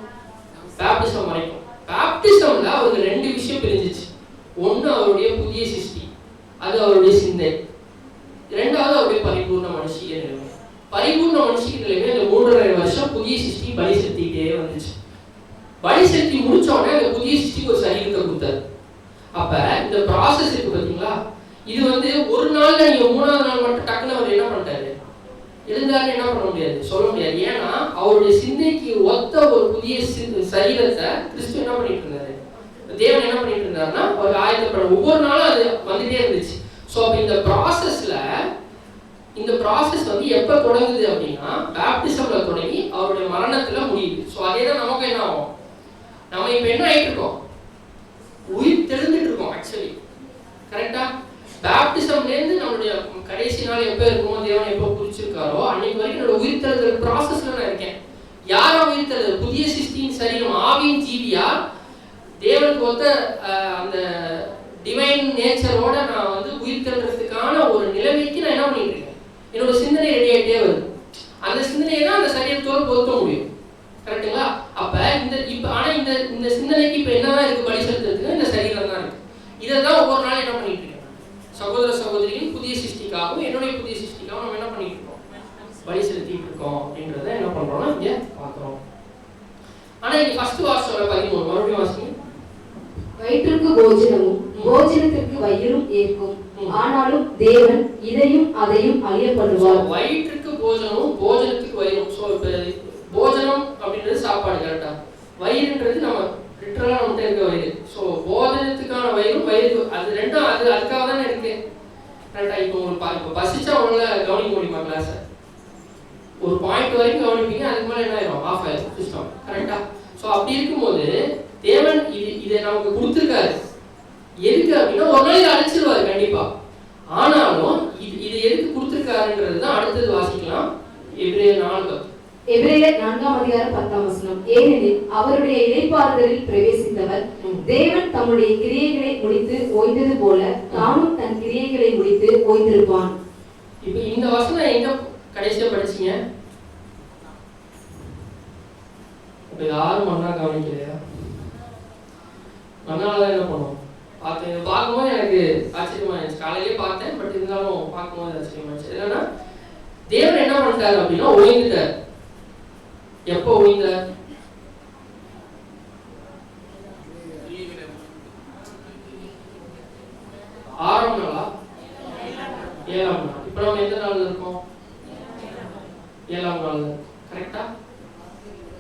[SPEAKER 2] பேப்டிசம் வரைக்கும். பேப்டிசம்ல அவருக்கு 2 விஷயம் பிரிஞ்சிச்சு. ஒண்ணு அவருடைய புதிய சிருஷ்டி, அது அவருடைய சிந்தை. 2வது அவருடைய பரிபூர்ண மனுஷிய நிலைமை. பரிபூர்ண மனுஷிய நிலைமை அந்த 3.5 வருஷம் புதிய சிருஷ்டி பலி செலுத்திட்டே வந்துச்சு. பலி செலுத்தி முடிச்ச உடனே அந்த புதிய சிருஷ்டிக்கு ஒரு சரீரத்தை கொடுத்தாரு. அப்ப இந்த ப்ராசஸ் இருக்கு பாத்தீங்களா, இது ஒரு நாள்ல நீங்க 3வது நாள் மட்டும் டக்குன்னு அவர் என்ன பண்ணிட்டாரு, எழுந்தாருன்னு என்ன பண்ண முடியாது, சொல்ல முடியாது. ஏன்னா அவருடைய சிந்தைக்கு ஒத்த ஒரு புதிய சரீரத்தை கிறிஸ்து என்ன பண்ணிட்டு இருந்தாரு, தேவன் என்ன பண்ணிட்டு இருந்தாருன்னா அவர் ஆயத்தப்பட ஒவ்வொரு நாளும் அது வந்துட்டே இருந்துச்சு. ஸோ அப்போ இந்த ப்ராசஸ் எப்போ தொடங்குது அப்படின்னா பேப்டிசம்ல தொடங்கி அவருடைய மரணத்துல முடியுது. ஸோ அதே தான் நமக்கு என்ன ஆகும், நம்ம இப்போ என்ன ஆகிட்டு இருக்கோம், உயிர் தெழுந்துட்டு இருக்கோம். ஆக்சுவலி கரெக்டா பேப்டிசம்லேருந்து நம்மளுடைய கடைசி நாள் எப்போ இருக்குமோ, தேவன் எப்போ குறிச்சிருக்காரோ அன்னைக்கு வரைக்கும் என்னோட உயிர் தெழுதல் ப்ராசஸ்ல நான் இருக்கேன். யாரா உயிர் தெழுதல்? புதிய சிருஷ்டியின் சரீரம், ஆவியின் ஜீவியா தேவனுக்கு ஒத்த அந்த டிவைன் நேச்சரோட நான் உயிர் தெழுறதுக்கான ஒரு நிலைமைக்கு நான் என்ன பண்ணிட்டு இருக்கேன், என்னோட சிந்தனை ரெடி ஆகிட்டே வருது. அந்த சிந்தனையை தான் அந்த சரீரத்தோடு பொருத்த முடியும். கரெக்டுங்களா? அப்ப இந்த சிந்தனைக்கு இப்ப என்னதான் இருக்கு, பலி செலுத்துறதுக்கு இந்த சரீரம் தான் இருக்கு. இதை தான் ஒவ்வொரு நாளும் என்ன பண்ணிட்டு இருக்கேன், சகோதர சகோதரியின் புதிய சிருஷ்டிக்காகவும் என்னுடைய புதிய சிருஷ்டிக்காகவும் நம்ம என்ன பண்ணிட்டு இருக்கோம், பலி செலுத்திட்டு இருக்கோம் அப்படின்றத என்ன பண்றோம்னா இங்க பாக்குறோம். ஆனா இங்க ஃபர்ஸ்ட் வாசோட 13 மறுபடியும் வாசிங்க.
[SPEAKER 3] வயிற்றுக்கு போஜனமும் போஜனத்திற்கு வயிறும் ஏற்கும், ஆனாலும் தேவன் இதையும் அதையும் அழிய பண்ணுவார்.
[SPEAKER 2] வயிற்றுக்கு போஜனமும் போஜனத்துக்கு வயிறும். சோ இப்ப போஜனம் அப்படின்றது சாப்பாடு, கரெக்டா? வயிறுன்றது நம்ம லிட்டரலா நம்மகிட்ட இருக்க வயிறு. ஸோ போஜனத்துக்கான வயிறும் வயிறு அது ரெண்டும் அதுக்காக தானே இருக்கு. கரெக்டா? இப்போ உங்களுக்கு பசிச்சா உங்களால கவனிக்க முடியுமா கிளாஸை? ஒரு பாயிண்ட் வரைக்கும் கவனிப்பீங்க, அதுக்கு மேலே என்ன ஆயிரும், ஆஃப் ஆயிரும் சிஸ்டம். கரெக்டா? ஸோ அப்படி இருக்கும்போது தேவன் இதை நமக்கு கொடுத்துருக்காரு. எதுக்கு அப்படின்னா ஒரு நாள் இதை அழிச்சிருவாரு கண்டிப்பா. ஆனாலும் இது எதுக்கு கொடுத்துருக்காருன்றது தான் அடுத்தது வாசிக்கலாம். எபிரேயர் 4
[SPEAKER 3] எபிரேயர் 4 அதிகாரம் 10 வசனம். ஏனெனில் அவருடைய இளைப்பாறுதலில் பிரவேசித்தவர் தேவன் தம்முடைய கிரியைகளை முடித்து ஓய்ந்தது போல தானும் தன் கிரியைகளை முடித்து ஓய்ந்திருப்பான்.
[SPEAKER 2] இப்ப இந்த வசனம் எங்க கடைசியா படிச்சீங்க? இப்ப யாரும் மண்ணா கவனிக்கலையா? மண்ணாலதான் என்ன பண்ணுவோம் பார்த்தேன். பார்க்கும்போது எனக்கு ஆச்சரியமா இருந்துச்சு. காலையிலே பார்த்தேன், பட் இருந்தாலும் பார்க்கும்போது ஆச்சரியமா இருந்துச்சு. என்னன்னா தேவன் என்ன பண்ணிட்டாரு அப்படின்னா ஓய்ந்துட்டார். எப்போ ஓய்ந்தார்? ஆறாம் நாளா 7ஆம் நாள்? இப்ப நம்ம எந்த நாள்ல இருக்கோம்? 7ஆம் நாள்ல. கரெக்டா?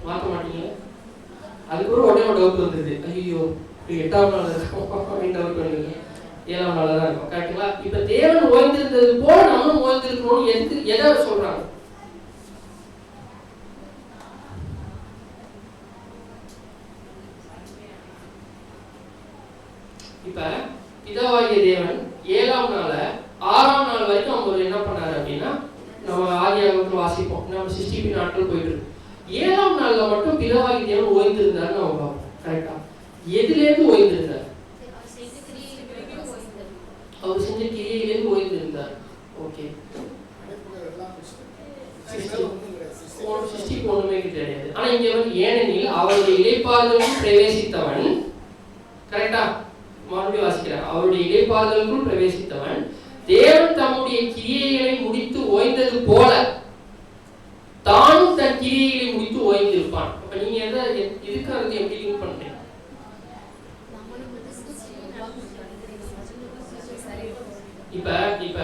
[SPEAKER 2] மாற்ற மாட்டீங்க? அதுக்கு உடனே ஒரு டவுட் வந்தது, ஐயோ 8ஆம் நாள் இருக்கும் அப்படின்னு டவுட் பண்ணுங்க. 7ஆம் நாள்ல தான் இருக்கும். கரெக்டுங்களா? இப்ப தேவன் ஓய்ந்திருந்தது போல நம்மளும் ஓய்ந்திருக்கணும்னு எதை சொல்றாங்க? இப்ப பிதாவாகிய தேவன் 7ஆம் நாள 6ஆம் நாள் வரைக்கும் அவர் என்ன பண்ணாரு அப்படின்னா, நம்ம ஆதியாகமத்துல வாசிப்போம், நம்ம 60 நாட்கள் போயிட்டு இருக்கு. 7ஆம் நாள்ல மட்டும் பிதாவாகிய தேவன் ஓய்ந்திருந்தாருன்னு நம்ம பார்ப்போம். கரெக்டா? எதுல இருந்து ஓய்ந்திருந்தார்? அவர் செஞ்ச கிரியையிலிருந்து ஓய்ந்திருந்தார். ஓகே, சிருஷ்டிக்கு ஒண்ணுமே கிடையாது. ஆனா இங்க வந்து ஏனெனில் அவருடைய இளைப்பாறுதலுக்குள் பிரவேசித்தவன், கரெக்டா? மறுபடியும் வாசிக்கிறேன். அவருடைய இளைப்பாறுதலுக்குள் பிரவேசித்தவன் தேவன் தம்முடைய கிரியைகளை முடித்து ஓய்ந்தது போல தானும் தன் கிரியைகளை முடித்து ஓய்ந்திருப்பான். அப்ப நீங்க இதுக்கு அதுக்கு எப்படி லிங்க் பண்றீங்க? இப்ப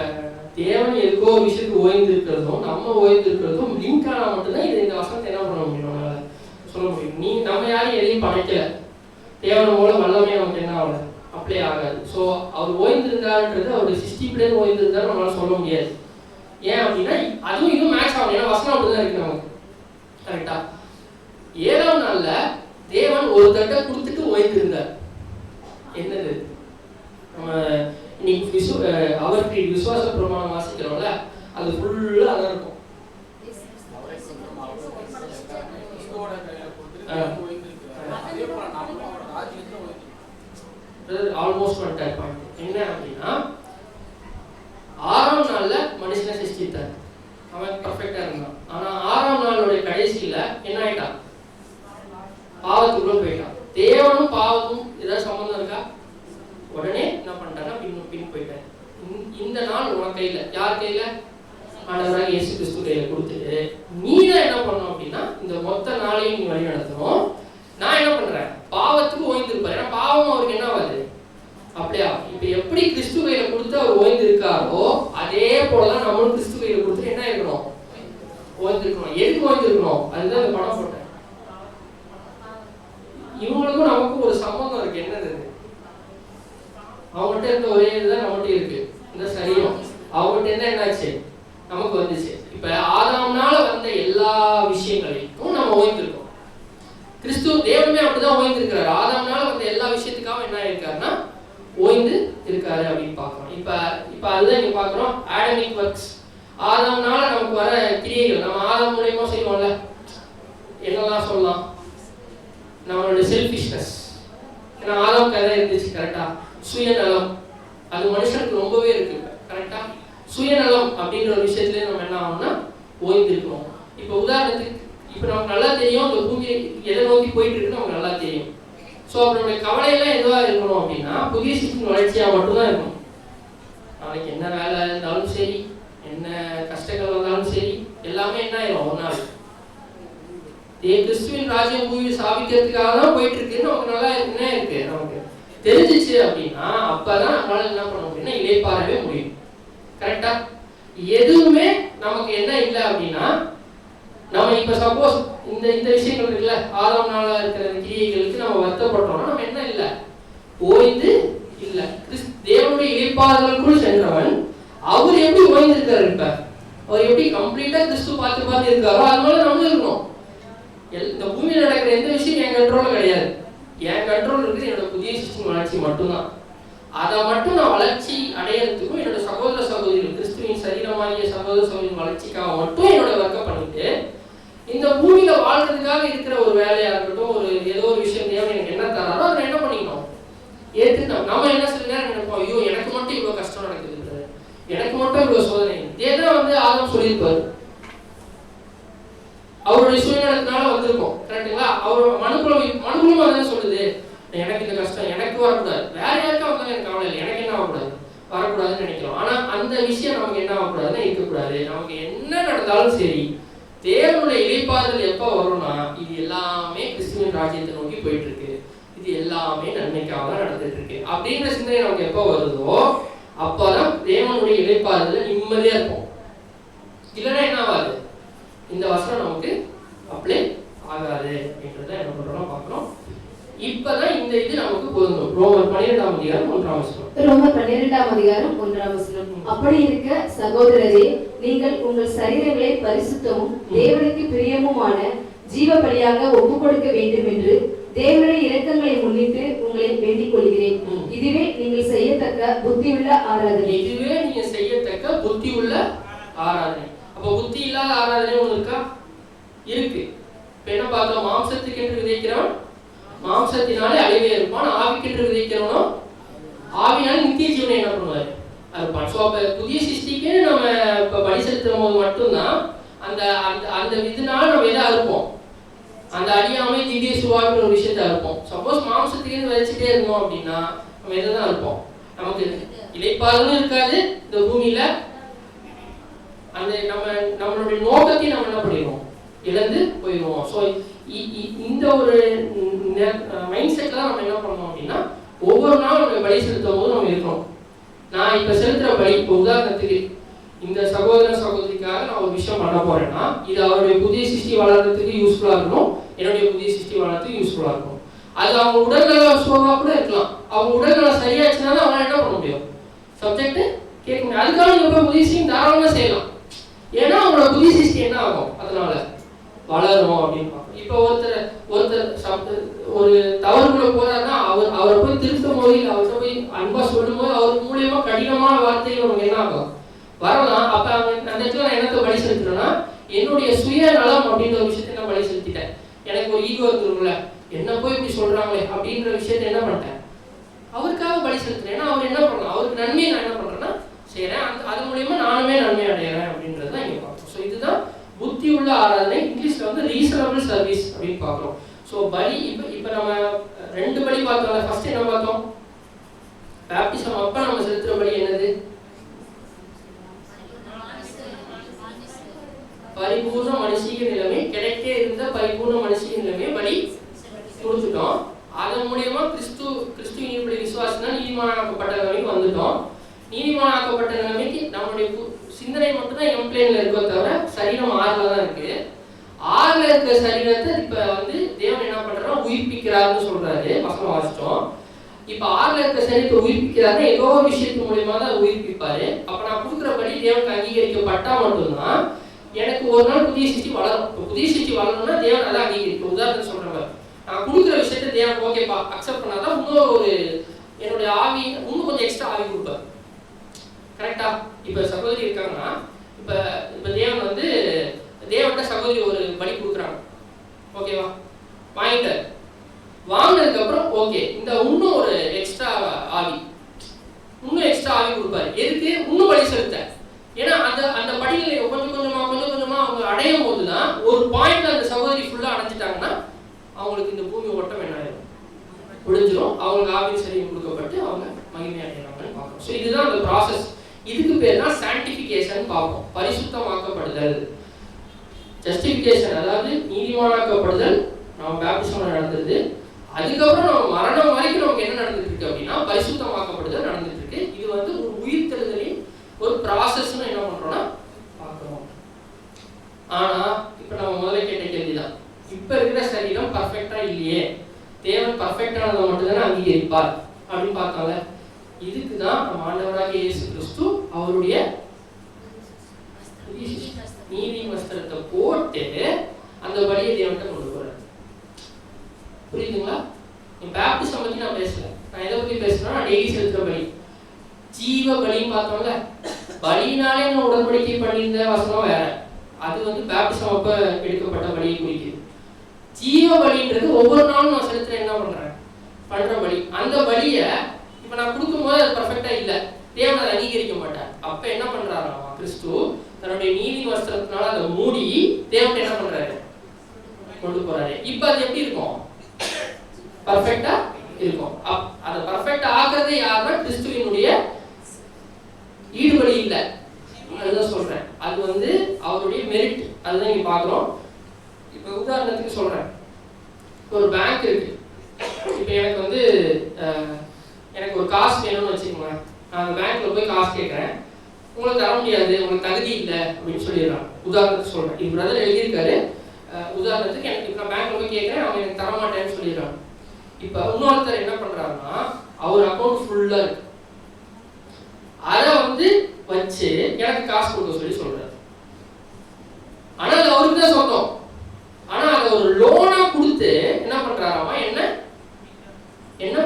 [SPEAKER 2] தேவன் எதுக்கோ ஒரு விஷயத்துக்கு ஓய்ந்து இருக்கிறதும் நம்ம ஓய்ந்து இருக்கிறதும் லிங்க் ஆனா மட்டும்தான் இது இந்த வசனத்தை என்ன பண்ண முடியும், நம்மளால சொல்ல முடியும். நீ நம்ம யாரும் எதையும் படைக்கல, தேவன் மூலம் வல்லமையா நமக்கு என்ன ஆகல, அப்ளை ஆகாது. ஸோ அவர் ஓய்ந்திருந்தாருன்றது அவருடைய சிஸ்டிப்லேயே ஓய்ந்திருந்தாரு நம்மளால சொல்ல முடியாது. ஏன் அப்படின்னா அதுவும் இதுவும் மேட்ச் ஆகும். ஏன்னா வசனம் அப்படிதான் இருக்கு நமக்கு, கரெக்டா? 7ஆம் நாள்ல தேவன் ஒரு தட்டை கொடுத்துட்டு ஓய்ந்திருந்தார். என்னது? நம்ம இன்னைக்கு அவருக்கு விசுவாச பிரமாணம் வாசிக்கிறோம்ல, அது ஃபுல்லா அதான் இருக்கும். ஆல்மோஸ்ட் வந்துட்டார் பாயிண்ட். என்ன அப்படின்னா 6ஆம் நாள்ல மனுஷனை சிருஷ்டித்தார், அவன் பர்ஃபெக்டா இருந்தான். ஆனா 6ஆம் நாளுடைய கடைசியில என்ன ஆயிட்டான்? பாவத்துக்குள்ள போயிட்டான். தேவனும் பாவமும் ஏதாவது சம்பந்தம் இருக்கா? உடனே என்ன பண்ணிட்டான்னா பின் போயிட்டேன். இந்த நாள் உன் கையில, யார் கையில? ஆண்டவராக இயேசு கிறிஸ்து கையில கொடுத்துட்டு நீ தான் என்ன பண்ணணும் அப்படின்னா இந்த மொத்த நாளையும் நீ வழி நடத்தணும். நான் என்ன பண்றேன்? பாவத்துக்கு ஓய்ந்திருப்பார். ஏன்னா பாவம் அவருக்கு என்ன ஆகுது, அப்படியா? இப்ப எப்படி கிறிஸ்து கையில கொடுத்து அவர் ஓய்ந்து இருக்காரோ அதே போலதான் நம்மளும் கிறிஸ்து கையில கொடுத்துட்டு என்ன இருக்கணும், ஓய்ந்திருக்கணும். எதுக்கு ஓய்ந்திருக்கணும்? அதுதான் இந்த படம் போட்டேன். இவங்களுக்கும் நமக்கும் ஒரு சம்பந்தம் இருக்கு. என்னது? அவங்ககிட்ட இருந்த ஒரே இதுதான் நம்மகிட்ட இருக்கு, இந்த சரீரம். அவங்ககிட்ட இருந்தா என்னாச்சு, நமக்கு வந்துச்சு. இப்ப ஆதாம்னால வந்த எல்லா விஷயங்களையும் நம்ம ஓய்ந்திருக்கோம். கிறிஸ்து தேவனுமே அப்படிதான் ஓய்ந்திருக்கிறாரு. ஆதாம்னால வந்த எல்லா விஷயத்துக்காக என்ன இருக்காருன்னா ஓய்ந்து இருக்காரு அப்படின்னு பாக்குறோம். இப்ப அதுதான் இங்க பாக்குறோம். ஆடமிக் ஒர்க்ஸ், ஆதாம்னால நமக்கு வர கிரியைகள் நம்ம ஆதாம் மூலமா செய்வோம்ல. என்னெல்லாம் சொல்லலாம்? நம்மளோட செல்ஃபிஷ்னஸ், ஏன்னா ஆதாம் கதை இருந்துச்சு, கரெக்டா? சுயநலம், அது மனுஷனுக்கு ரொம்பவே இருக்கு, கரெக்டா? சுயநலம் அப்படின்ற ஒரு விஷயத்துல நம்ம என்ன ஆகும்னா ஓய்ந்திருக்கணும். இப்ப உதாரணத்துக்கு இப்ப நமக்கு நல்லா தெரியும் இந்த பூமி எதை நோக்கி போயிட்டு இருக்குன்னு நமக்கு நல்லா தெரியும். ஸோ அப்ப நம்மளுடைய கவலையெல்லாம் எதுவா இருக்கணும் அப்படின்னா புதிய சிஸ்டம் வளர்ச்சியா மட்டும்தான் இருக்கணும். நாளைக்கு என்ன வேலை இருந்தாலும் சரி, என்ன கஷ்டங்கள் வந்தாலும் சரி, எல்லாமே என்ன ஆயிரும் ஒரு நாள் கிறிஸ்துவின் ராஜ்யம் பூமியை சாபிக்கிறதுக்காக தான் போயிட்டு இருக்குன்னு நமக்கு நல்லா என்ன இருக்கு, நமக்கு தெரிஞ்சிச்சு அப்படின்னா அப்பதான் நம்மளால என்ன பண்ண முடியும்னா இளைப்பாறவே முடியும், கரெக்டா? எதுவுமே நமக்கு என்ன இல்லை அப்படின்னா நம்ம இப்ப சப்போஸ் இந்த விஷயங்கள் இருக்குல்ல, ஆதாம் நாளா இருக்கிற கிரியைகளுக்கு நம்ம வருத்தப்படுறோம்னா நம்ம என்ன இல்லை, ஓய்ந்து இல்லை. தேவனுடைய இளைப்பாறுதலுக்குள் சென்றவன் அவர் எப்படி ஓய்ந்திருக்காரு? இப்ப அவர் எப்படி கம்ப்ளீட்டா கிறிஸ்து பார்த்து இருக்காரோ அது மாதிரி நம்மளும் இருக்கணும். இந்த பூமியில் நடக்கிற எந்த விஷயம் என் கண்ட்ரோல்ல கிடையாது. என் கண்ட்ரோல் இருக்குது என்னோட புதிய சிஸ்டம் வளர்ச்சி மட்டும்தான். அதை மட்டும் நான் வளர்ச்சி அடையிறதுக்கும் என்னோட சகோதர சகோதரிகள் கிறிஸ்துவின் சரீரமாகிய சகோதர சகோதரின் வளர்ச்சிக்காக மட்டும் என்னோட ஒர்க்கை பண்ணிட்டு இந்த பூமியில வாழ்றதுக்காக இருக்கிற ஒரு வேலையா இருக்கட்டும், ஒரு ஏதோ ஒரு விஷயம் தேவை எனக்கு என்ன தராரோ அதை என்ன பண்ணிக்கணும், ஏற்றுக்கணும். நம்ம என்ன சில நேரம் நினைப்போம், ஐயோ எனக்கு மட்டும் இவ்வளவு கஷ்டம் நடக்குது, எனக்கு மட்டும் இவ்வளவு சோதனை. இதேதான் ஆதாம் சொல்லியிருப்பாரு, அவருடைய சூழ்நிலத்தினால வந்திருக்கும், கரெக்டுங்களா? அவர் மனுக்குலம் அதான் சொல்லுது, எனக்கு இந்த கஷ்டம் எனக்கு வரக்கூடாது, வேற யாருக்கா வந்தாலும் எனக்கு கவலை இல்லை, எனக்கு என்ன ஆகக்கூடாது, வரக்கூடாதுன்னு நினைக்கிறோம். ஆனா அந்த விஷயம் நமக்கு என்ன ஆகக்கூடாதுன்னா இருக்கக்கூடாது. நமக்கு என்ன நடந்தாலும் சரி, தேவனுடைய இளைப்பாறுதல் எப்ப வரும்னா இது எல்லாமே கிறிஸ்துவின் ராஜ்யத்தை நோக்கி போயிட்டு இருக்கு, இது எல்லாமே நன்மைக்காக தான் நடந்துட்டு இருக்கு அப்படின்ற சிந்தனை நமக்கு எப்ப வருதோ அப்பதான் தேவனுடைய இளைப்பாறுதல் நிம்மதியா இருக்கும். இல்லைன்னா என்ன ஆகாது, இந்த வசனம் நமக்கு அப்ளை ஆகாது அப்படின்றத என்ன பண்றோம் பார்க்கிறோம். இப்பதான் இந்த இது நமக்கு பொருந்தும். ரோமர் 12ஆம் அதிகாரம் 1ஆம் வசனம்.
[SPEAKER 3] ரோமர் 12ஆம் அதிகாரம் 1ஆம் வசனம். அப்படி இருக்க சகோதரரே, நீங்கள் உங்கள் சரீரங்களை பரிசுத்தமும் தேவனுக்கு பிரியமுமான ஜீவ பலியாக ஒப்புக் கொடுக்க வேண்டும் என்று தேவனுடைய இரக்கங்களை முன்னிட்டு உங்களை வேண்டிக் கொள்கிறேன். இதுவே நீங்கள் செய்யத்தக்க புத்தியுள்ள ஆராதனை.
[SPEAKER 2] இதுவே நீங்க செய்யத்தக்க புத்தியுள்ள ஆராதனை. அப்ப புத்தி இல்லாத ஆராதனை ஒன்று இருக்கா? இருக்கு. இப்ப என்ன பார்த்தோம், மாம்சத்துக்கு என்று விதைக்கிறவன் மாம்சத்தினாலே அழிவே இருப்பான், ஆவிக்கென்று விதைக்கிறவனோ ஆவினால நித்திய ஜீவனை என்ன பண்ணுவாரு, இருப்பான். ஸோ அப்ப புதிய சிருஷ்டிக்கு நம்ம இப்ப பலி செலுத்தும் போது மட்டும்தான் அந்த அந்த அந்த இதனால நம்ம எதை அறுப்போம்? அந்த அழியாமை திவ்ய சுவாமின்ற ஒரு விஷயத்தை அறுப்போம். சப்போஸ் மாம்சத்துக்கு வச்சுட்டே இருந்தோம் அப்படின்னா நம்ம எதை தான் அறுப்போம்? நமக்கு இளைப்பாறுதலும் இருக்காது இந்த பூமியில. அந்த நம்மளுடைய நோக்கத்தையும் நம்ம என்ன பண்ணிடுவோம்? இழந்து போயிடுவோம். ஸோ இந்த ஒரு மைண்ட் செட்டில் தான் நம்ம என்ன பண்ணணும் அப்படின்னா ஒவ்வொரு நாளும் நம்ம பலி செலுத்தும் போது நம்ம இருக்கணும். நான் இப்போ செலுத்துகிற பலி, இப்போ உதாரணத்துக்கு இந்த சகோதர சகோதரிக்காக நான் ஒரு விஷயம் பண்ண போறேன்னா இது அவருடைய புதிய சிருஷ்டி வளர்றதுக்கு யூஸ்ஃபுல்லாக இருக்கணும், என்னுடைய புதிய சிருஷ்டி வளர்றதுக்கு யூஸ்ஃபுல்லாக இருக்கும். அது அவங்க உடல்நல சோகா கூட இருக்கலாம். அவங்க உடல்நலம் சரியாச்சுன்னா தான் அவங்களால என்ன பண்ண முடியும்? சப்ஜெக்ட் கேட்க முடியும். அதுக்காக நீங்க போய் புதிய சிருஷ்டி தாராளமாக செய்யலாம். ஏன்னா அவங்களோட புதிய சிருஷ்டி என்ன ஆகும்? அதனால வளரும் அப்படின்னு பார்க்கணும். இப்போ ஒருத்தர் ஒரு தவறுக்குள்ள போறாருன்னா அவரை போய் திருத்தும் போது அவர்கிட்ட போய் அன்பா சொல்லும் போது அவர் மூலியமா கடினமான வார்த்தைகள் நமக்கு என்ன ஆகும்? வரலாம். அப்ப அந்த இடத்துல நான் என்னத்தை பலி செலுத்துறேன்னா என்னுடைய சுயநலம் அப்படின்ற ஒரு விஷயத்தை நான் பலி செலுத்திட்டேன். எனக்கு ஒரு ஈகோ இருக்குல்ல, என்ன போய் இப்படி சொல்றாங்களே அப்படின்ற விஷயத்த என்ன பண்ணிட்டேன்? அவருக்காக பலி செலுத்துறேன். ஏன்னா அவர் என்ன பண்ணலாம், அவருக்கு நன்மையை நான் என்ன பண்றேன்னா செய்யறேன். அது மூலியமா நானுமே நன்மை அடைகிறேன் அப்படின்றது தான் இங்க பார்க்கணும். ஸோ இதுதான் புத்தி உள்ள ஆராதனை. இங்கிலீஷ்ல வந்து ரீசனபிள் சர்வீஸ் அப்படின்னு பார்க்குறோம். ஸோ பலி இப்போ நம்ம 2 பலி பார்த்தோம்ல. ஃபர்ஸ்ட் என்ன பார்த்தோம்? பேப்டிசம் அப்ப நம்ம செலுத்துற பலி என்னது? பரிபூர்ண மனுஷீக நிலைமை, கிடைக்கே இருந்த பரிபூர்ண மனுஷீக நிலைமை பலி கொடுத்துட்டோம். அதன் மூலியமா கிறிஸ்துவின் விசுவாசம் நீதிமானாக்கப்பட்ட நிலைமைக்கு வந்துட்டோம். நீதிமானாக்கப்பட்ட நிலைமைக்கு நம்மளுடைய சிந்தனை மட்டும் தான் எம்ப்ளேன்ல இருக்கோ தவிர சரீரம் 6ல தான் இருக்கு. 6ல இருக்கிற சரீரத்தை இப்ப வந்து தேவன் என்ன பண்றாரு? உயிர்ப்பிக்கிறாருன்னு சொல்றாரு. வசனம் வாசிச்சோம். இப்ப 6ல இருக்கிற சரீரத்தை உயிர்ப்பிக்கிறாருன்னா ஏதோ ஒரு விஷயத்து மூலியமா தான் உயிர்ப்பிப்பாரு. அப்ப நான் கொடுக்குறபடி தேவனுக்கு அங்கீகரிக்கப்பட்டா மட்டும்தான் எனக்கு ஒரு நாள் புதிய சிருஷ்டி வளரும். புதிய சிருஷ்டி வளரணும்னா தேவன் அதை அங்கீகரிக்கும். உதாரணத்துக்கு சொல்றேன், நான் கொடுக்குற விஷயத்த தேவன் ஓகேப்பா அக்செப்ட் பண்ணாதான் இன்னொரு ஒரு என்னுடைய ஆவி இன்னும் கொஞ்சம் எக்ஸ்ட்ரா ஆவி கொடுப்பாரு. கரெக்டா? இப்ப சகோதரி இருக்காங்கன்னா இப்ப தேவன் வந்து தேவன்கிட்ட சகோதரி ஒரு பலி கொடுக்குறாங்க, ஓகேவா? வாங்கினதுக்கு அப்புறம் ஓகே இந்த இன்னும் ஒரு எக்ஸ்ட்ரா ஆவி கொடுப்பாரு. எதுக்கு? இன்னும் பலி செலுத்த. ஏன்னா அந்த படிகளை கொஞ்சம் கொஞ்சமா அவங்க அடையும் போதுதான் ஒரு பாயிண்ட்ல அந்த சகோதரி ஃபுல்லா அடைஞ்சிட்டாங்கன்னா அவங்களுக்கு இந்த பூமி ஓட்டம் என்ன ஆயிடும்? ஒழிஞ்சிரும். அவங்களுக்கு ஆவின் சரீரம் கொடுக்கப்பட்டு அவங்க மகிமை அடைகிறாங்கன்னு பார்க்கணும். ஸோ இதுதான் அந்த ப்ராசஸ். இதுக்கு பேர் தான் சான்டிஃபிகேஷன் பார்ப்போம். பரிசுத்தமாக்கப்படுதல், ஜஸ்டிஃபிகேஷன், அதாவது நீதிமானாக்கப்படுதல் நம்ம பேப்டிசம்ல நடந்தது. அதுக்கப்புறம் நம்ம மரணம் வரைக்கும் நமக்கு என்ன நடந்துட்டு இருக்கு அப்படின்னா பரிசுத்தமாக்கப்படுதல் நடந்துட்டு இருக்கு. இது வந்து ஒரு உயிர்த்தெழுதலின் ஒரு ப்ராசஸ்ன்னு என்ன பண்றோம்னா பார்க்கிறோம். ஆனா இப்ப நம்ம முதல்ல கேட்ட கேள்விதான், இப்ப இருக்கிற சரீரம் பர்ஃபெக்டா இல்லையே, தேவன் பர்ஃபெக்டானதை மட்டும் தானே அங்கீகரிப்பார் அப்படின்னு பார்த்தால. இதுக்குதான் நம்ம ஆண்டவராகிய இயேசு கிறிஸ்து அவருடைய நீதி வஸ்திரத்தை போட்டு அந்த பலியை தேவன்கிட்ட கொண்டு போறாரு. புரியுதுங்களா? பேப்டிசம் பத்தி நான் பேசல. நான் எதை பத்தி பேசுறேன்னா நான் டெய்லி செலுத்துற பலி, ஜீவ பலின்னு பார்த்தோம்ல. பலினாலே நான் உடன்படிக்கை பண்ணியிருந்த வசனம் வேற. அது வந்து பேப்டிசம் அப்ப எடுக்கப்பட்ட பலியை குறிக்குது. ஜீவ பலின்றது ஒவ்வொரு நாளும் நான் செலுத்துறேன் என்ன பண்ற பலி. அந்த பலியை இப்ப நான் கொடுக்கும்போது அது பர்ஃபெக்டா இல்ல, தேவன் அதை அங்கீகரிக்க மாட்டார். அப்ப என்ன பண்றாராமா கிறிஸ்து தன்னுடைய நீதி வஸ்திரத்தினால அதை மூடி தேவன் என்ன பண்றாரு? கொண்டு போறாரு. இப்ப அது எப்படி இருக்கும்? பர்ஃபெக்டா இருக்கும். அதை பர்ஃபெக்டா ஆக்குறது யாருன்னா கிறிஸ்துவினுடைய ஈடுபடி இல்ல. அதுதான் சொல்றேன். அது வந்து அவருடைய மெரிட். அதுதான் இங்க பாக்குறோம். இப்ப உதாரணத்துக்கு சொல்றேன், ஒரு பேங்க் இருக்கு. இப்ப எனக்கு வந்து எனக்கு ஒரு காசு வேணும்னு வச்சுக்கோங்க. நான் அந்த பேங்க்ல போய் காசு கேட்கறேன், உங்களுக்கு தர முடியாது, உங்களுக்கு தகுதி இல்லை அப்படின்னு சொல்லிடுறாங்க. உதாரணத்துக்கு சொல்றேன். இப்ப பிரதர் எழுதியிருக்காரு. உதாரணத்துக்கு எனக்கு இப்ப நான் பேங்க்ல போய் கேட்கறேன், அவங்க எனக்கு தர மாட்டேன்னு சொல்லிடுறாங்க. இப்ப இன்னொருத்தர் என்ன பண்றாருன்னா அவர் அக்கௌண்ட் ஃபுல்லா இருக்கு, அதை வந்து வச்சு எனக்கு காசு கொடுக்க சொல்றாரு. ஆனா அது அவருக்கு தான் சொந்தம். ஆனா அதை ஒரு லோனா கொடுத்து என்ன பண்றாராமா என்ன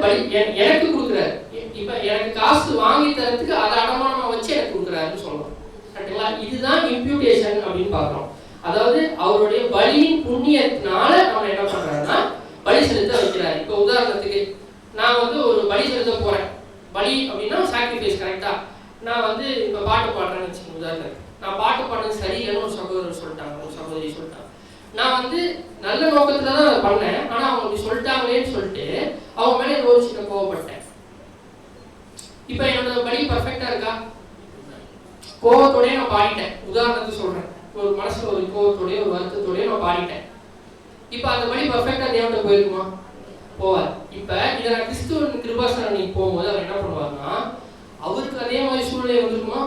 [SPEAKER 2] பலி எனக்கு கொடுக்குறாரு. இப்ப எனக்கு காசு வாங்கி தரத்துக்கு அதை அடமானமா வச்சு எனக்கு கொடுக்குறாருன்னு சொல்றோம். கரெக்டுங்களா? இதுதான் இம்ப்யூட்டேஷன் அப்படின்னு பாக்குறோம். அதாவது அவருடைய பலியின் புண்ணியத்தினால நம்ம என்ன பண்றாருன்னா பலி செலுத்த வைக்கிறாரு. இப்ப உதாரணத்துக்கு நான் வந்து ஒரு பலி செலுத்த போறேன். பலி அப்படின்னா சாக்ரிஃபைஸ். கரெக்டா? நான் வந்து இப்ப பாட்டு பாடுறேன்னு வச்சுக்கோங்க. உதாரணத்துக்கு நான் பாட்டு பாடுறது சரியில்லைன்னு ஒரு சகோதரர் சொல்லிட்டாங்க. நான் வந்து நல்ல நோக்கத்துல தான் அதை பண்ணேன், ஆனா அவங்க அப்படி சொல்லிட்டாங்களேன்னு சொல்லிட்டு அவங்க மேலே ஒரு சின்ன கோவப்பட்டேன். இப்ப என்னோட பலி பர்ஃபெக்டா இருக்கா? கோவத்தோடய நான் பாடிட்டேன். உதாரணத்துக்கு சொல்றேன், ஒரு மனசுல ஒரு கோவத்தோடய ஒரு வருத்தத்தோடய நான் பாடிட்டேன். இப்ப அந்த பலி பர்ஃபெக்டா தேவன்கிட்ட போயிருக்குமா? போவார். இப்ப இதை நான் கிறிஸ்துவன் கிருபாசனி போகும்போது அவர் என்ன பண்ணுவாருன்னா, அவருக்கு அதே மாதிரி சூழ்நிலை வந்திருக்குமா?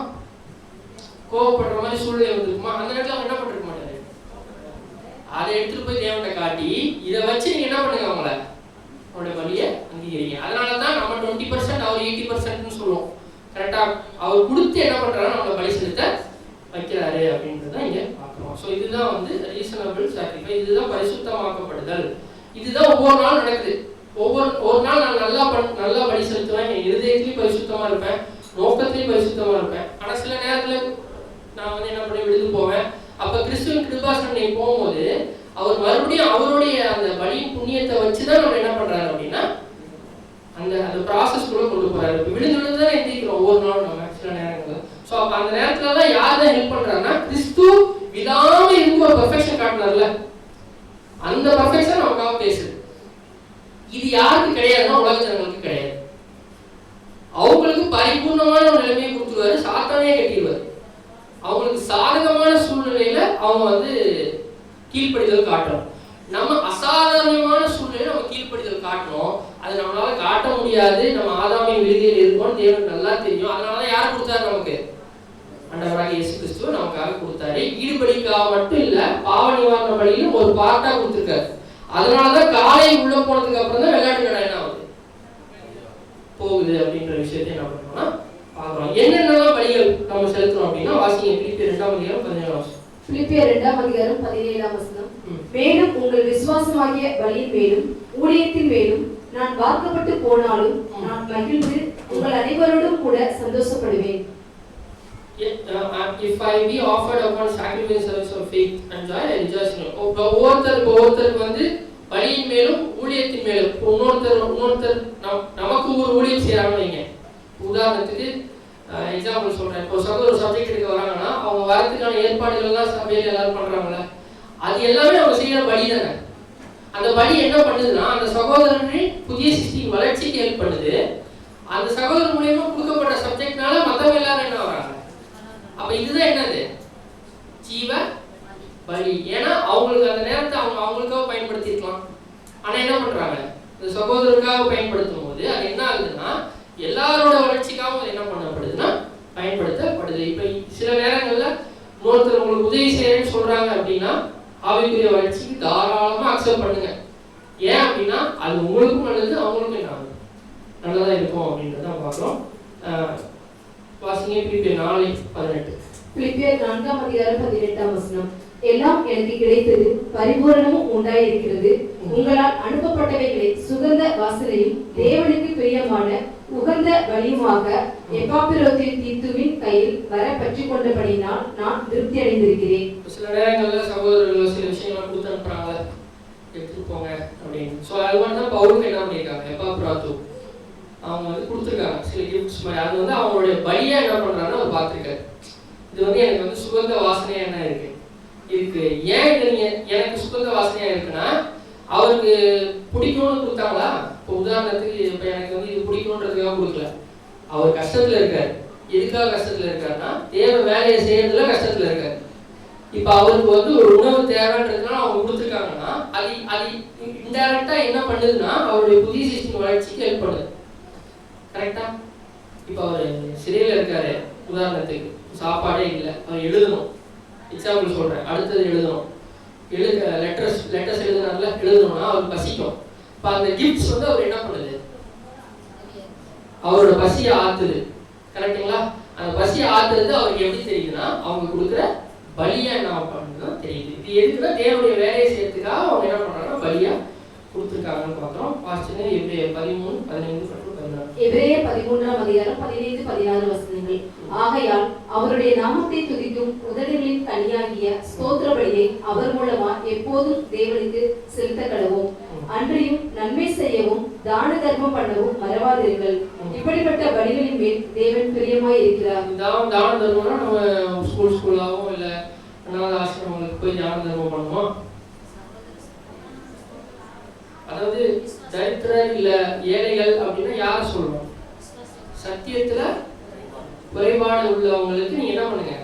[SPEAKER 2] கோவப்படுற மாதிரி சூழ்நிலை வந்திருக்குமா? அந்த நேரத்தில் அவர் என்ன பண்ணிருக்க மாட்டாரு. அதை எடுத்துட்டு போய் தேவன்கிட்ட காட்டி, இதை வச்சு நீங்க என்ன பண்ணுங்க, அவங்கள அவருடைய வழியை அங்கீகரிங்க. அதனாலதான் நம்ம 20% அவர் 80% சொல்லுவோம். கரெக்டா அவர் கொடுத்து என்ன பண்றாரு, நம்மளை பலி செலுத்த வைக்கிறாரு அப்படின்றத இங்க பார்க்கிறோம். ஸோ இதுதான் வந்து ரீசனபிள் சாக்ரிஃபைஸ், இதுதான் பரிசுத்தமாக்கப்படுதல். இதுதான் ஒவ்வொரு நாள் நடக்குது. ஒரு நாள் நான் நல்லா பலி செலுத்துவேன், என் இருதயத்திலையும் பரிசுத்தமா இருப்பேன், நோக்கத்திலையும் பரிசுத்தமா இருப்பேன். ஆனா சில நேரத்துல நான் வந்து என்ன பண்ணி விழுந்து போவேன். அப்ப கிறிஸ்துவின் கிருபாசனை போகும்போது அவர் மறுபடியும் அவருடைய அந்த பலியின் புண்ணியத்தை வச்சுதான் நம்ம என்ன பண்றாரு அப்படின்னா அந்த ப்ராசஸ்க்குள்ள கொண்டு போறாரு. விழுந்து தான் எந்திரிக்கிறோம் ஒவ்வொரு நாளும் நம்ம சில நேரங்கள். ஸோ அப்ப அந்த நேரத்துல தான் யார் தான் ஹெல்ப் பண்றாங்கன்னா, கிறிஸ்து விடாம இருந்து ஒரு பெர்ஃபெக்ஷன் காட்டினார்ல, அந்த பெர்ஃபெக்ஷன் நமக்காக பேசுது. இது யாருக்கு கிடையாதுன்னா உலக ஜனங்களுக்கு கிடையாது. அவங்களுக்கு பரிபூர்ணமான ஒரு நிலைமையை கொடுத்துருவாரு, சாத்தானே கட்டிடுவாரு. அவங்களுக்கு சாதகமான சூழ்நிலையில அவங்க வந்து கீழ்ப்படிதல் காட்டணும். நம்ம அசாதாரணமான சூழ்நிலையில நம்ம கீழ்ப்படிதல் காட்டணும். அது நம்மளால காட்ட முடியாது. நம்ம ஆதாமின் விழுகையில் இருக்கோம்னு தேவனுக்கு நல்லா தெரியும். அதனாலதான் யார் கொடுத்தாரு, நமக்கு ஆண்டவராக இயேசு கிறிஸ்துவ நமக்காக கொடுத்தாரு. ஈடுபடிக்காக மட்டும் இல்ல, பாவ நிவாரண பலியிலும் ஒரு பார்ட்டா கொடுத்திருக்காரு. அதனாலதான் காலை உள்ள போனதுக்கு அப்புறம் தான் விளையாட்டு கடை என்ன ஆகுது, போகுது அப்படின்ற விஷயத்தை என்ன பண்றோம்னா பார்க்கிறோம். என்னென்னலாம் பலிகள் நம்ம செலுத்துறோம் அப்படின்னா, வாசிங்க பிலிப்பியர் 2:17.
[SPEAKER 3] பிலிப்பியர் 2:17. மேலும் உங்கள் விசுவாசமாகிய பலியின் மேலும் ஊழியத்தின் மேலும் நான் வாக்கப்பட்டு போனாலும் நான் மகிழ்ந்து உங்கள் அனைவரோடும் கூட சந்தோஷப்படுவேன்.
[SPEAKER 2] If I be offered upon sacrifice service of faith and joy, I rejoice in it. ஒவ்வொருத்தருக்கு வந்து பலியின் மேலும் ஊழியத்தின் மேலும் இன்னொருத்தர் நமக்கு ஒரு ஊழியம் செய்யறாங்கன்னு வைங்க. உதாரணத்துக்கு எக்ஸாம்பிள் சொல்றேன். இப்போ ஒரு சப்ஜெக்ட் எடுக்க வராங்கன்னா அவங்க வரதுக்கான ஏற்பாடுகள் எல்லாம் சபையில எல்லாரும் பண்றாங்கல்ல, அது எல்லாமே அவங்க செய்யற பலி தானே. அந்த பலி என்ன பண்ணுதுன்னா, அந்த சகோதரனின் புதிய சிருஷ்டியின் வளர்ச்சிக்கு ஹெல்ப் பண்ணுது. அந்த சகோதரன் மூலியமா கொடுக்கப்பட்ட சப்ஜெக்ட்னால மத்தவங்க எல்லாரும் என்ன வராங்க. அப்ப இதுதான் என்னது, ஜீவ பலி. ஏன்னா அவங்களுக்கு அந்த நேரத்தை அவங்களுக்காக பயன்படுத்திருக்கலாம். ஆனா என்ன பண்றாங்க, இந்த சகோதரருக்காக பயன்படுத்தும் போது அது என்ன ஆகுதுன்னா, எல்லாரோட வளர்ச்சிக்காகவும் என்ன பண்ணப்படுதுன்னா பயன்படுத்தப்படுது. இப்ப சில நேரங்கள்ல இன்னொருத்தர் உங்களுக்கு உதவி செய்யறேன்னு சொல்றாங்க அப்படின்னா, ஆவிக்குரிய வளர்ச்சிக்கு தாராளமா அக்செப்ட் பண்ணுங்க. ஏன் அப்படின்னா அது உங்களுக்கும் நல்லது, அவங்களுக்கும் என்ன நல்லதா இருக்கும் அப்படின்றத பார்க்கிறோம். வாசிங்க பிலிப்பியர் 4:18.
[SPEAKER 3] பிலிப்பியர் 4:18. எல்லாம் எனக்கு கிடைத்தது, பரிபூரணமும் உண்டாயிருக்கிறது. உங்களால் அனுப்பப்பட்டவைகளை சுகந்த வாசனையும் தேவனுக்கு பிரியமான உகந்த பலியுமாக எப்பாப்பிரோத்தின் தீத்துவின் கையில் வர பற்றி கொண்டபடினால் நான் திருப்தி அடைந்திருக்கிறேன்.
[SPEAKER 2] சில நேரங்கள்ல சகோதரர்கள் சில விஷயங்களை கொடுத்து அனுப்புறாங்க, எடுத்துட்டு போங்க அப்படின்னு. ஸோ அது மாதிரி தான் பவுலுக்கு என்ன பண்ணியிருக்காங்க, எப்பாப்பிரோத்து அவங்க வந்து கொடுத்துருக்காங்க சில கிஃப்ட்ஸ் மாதிரி. அது வந்து அவங்களுடைய பலியா என்ன பண்றாங்கன்னா அவர் பார்த்துருக்காரு. இது வந்து எனக்கு வந்து சுகந்த வாசனையா என்ன இருக்கு. ஏன் இது எனக்கு சுகந்த வாசனையா இருக்குன்னா, அவருக்கு பிடிக்கும்னு கொடுத்தாங்களா. இப்போ உதாரணத்துக்கு இப்போ எனக்கு வந்து இது பிடிக்கும்ன்றதுக்காக கொடுக்கல, அவர் கஷ்டத்துல இருக்காரு. எதுக்காக கஷ்டத்துல இருக்காருன்னா, தேவ வேலையை செய்யறதுல கஷ்டத்துல இருக்காரு. இப்ப அவருக்கு வந்து ஒரு உணவு தேவைன்றதுனால அவங்க கொடுத்துருக்காங்கன்னா, அது இன்டைரக்டா என்ன பண்ணுதுன்னா அவருடைய புதிய சிஸ்டம் வளர்ச்சிக்கு ஹெல்ப் பண்ணுது. கரெக்டா? இப்ப அவர் சிறையில இருக்காரு, உதாரணத்துக்கு சாப்பாடே இல்லை, அவர் எழுதணும். எக்ஸாம்பிள் சொல்றேன், அடுத்தது எழுதணும். லெட்டர்ஸ் எழுதுனார்ல, எழுதணும்னா அவருக்கு பசிக்கும். இப்ப அந்த கிஃப்ட்ஸ் வந்து அவர் என்ன பண்ணுது, அவரோட பசியை ஆத்துது. கரெக்டுங்களா? அந்த பசியை ஆத்துறது அவருக்கு எப்படி தெரியுதுன்னா, அவங்க கொடுக்குற பலியா என்ன பண்ணுதுன்னா தெரியுது. இது எதுக்குன்னா தேவனுடைய வேலையை செய்யறதுக்காக அவங்க என்ன பண்றாங்கன்னா பலியா கொடுத்துருக்காங்கன்னு பார்க்குறோம். வாசிங்க எபிரேயர் 13:15-16.
[SPEAKER 3] எபிரேயர் 13:15-16. ஆகையால் அவருடைய நாமத்தை துதிக்கும் உதடுகளின் கனியாகிய ஸ்தோத்திர பலியை அவர் மூலமா எப்போதும் தேவனுக்கு செலுத்த கடவோம். அன்றையும் நன்மை செய்யவும் தான தர்மம் பண்ணவும் மறவாதீர்கள். இப்படிப்பட்ட பலிகளின் மேல் தேவன் பிரியமாய் இருக்கிறார்.
[SPEAKER 2] தான தர்மம்னா நம்ம ஸ்கூலாவும் இல்லை அனாதை ஆசிரமங்களுக்கு போய் தான தர்மம் பண்ணுவோம். தரித்திரர் இல்ல ஏழைகள் அப்படின்னா யாரை சொல்லணும்? சத்தியத்துல குறைபாடு உள்ளவங்களுக்கு நீங்க என்ன பண்ணுங்க?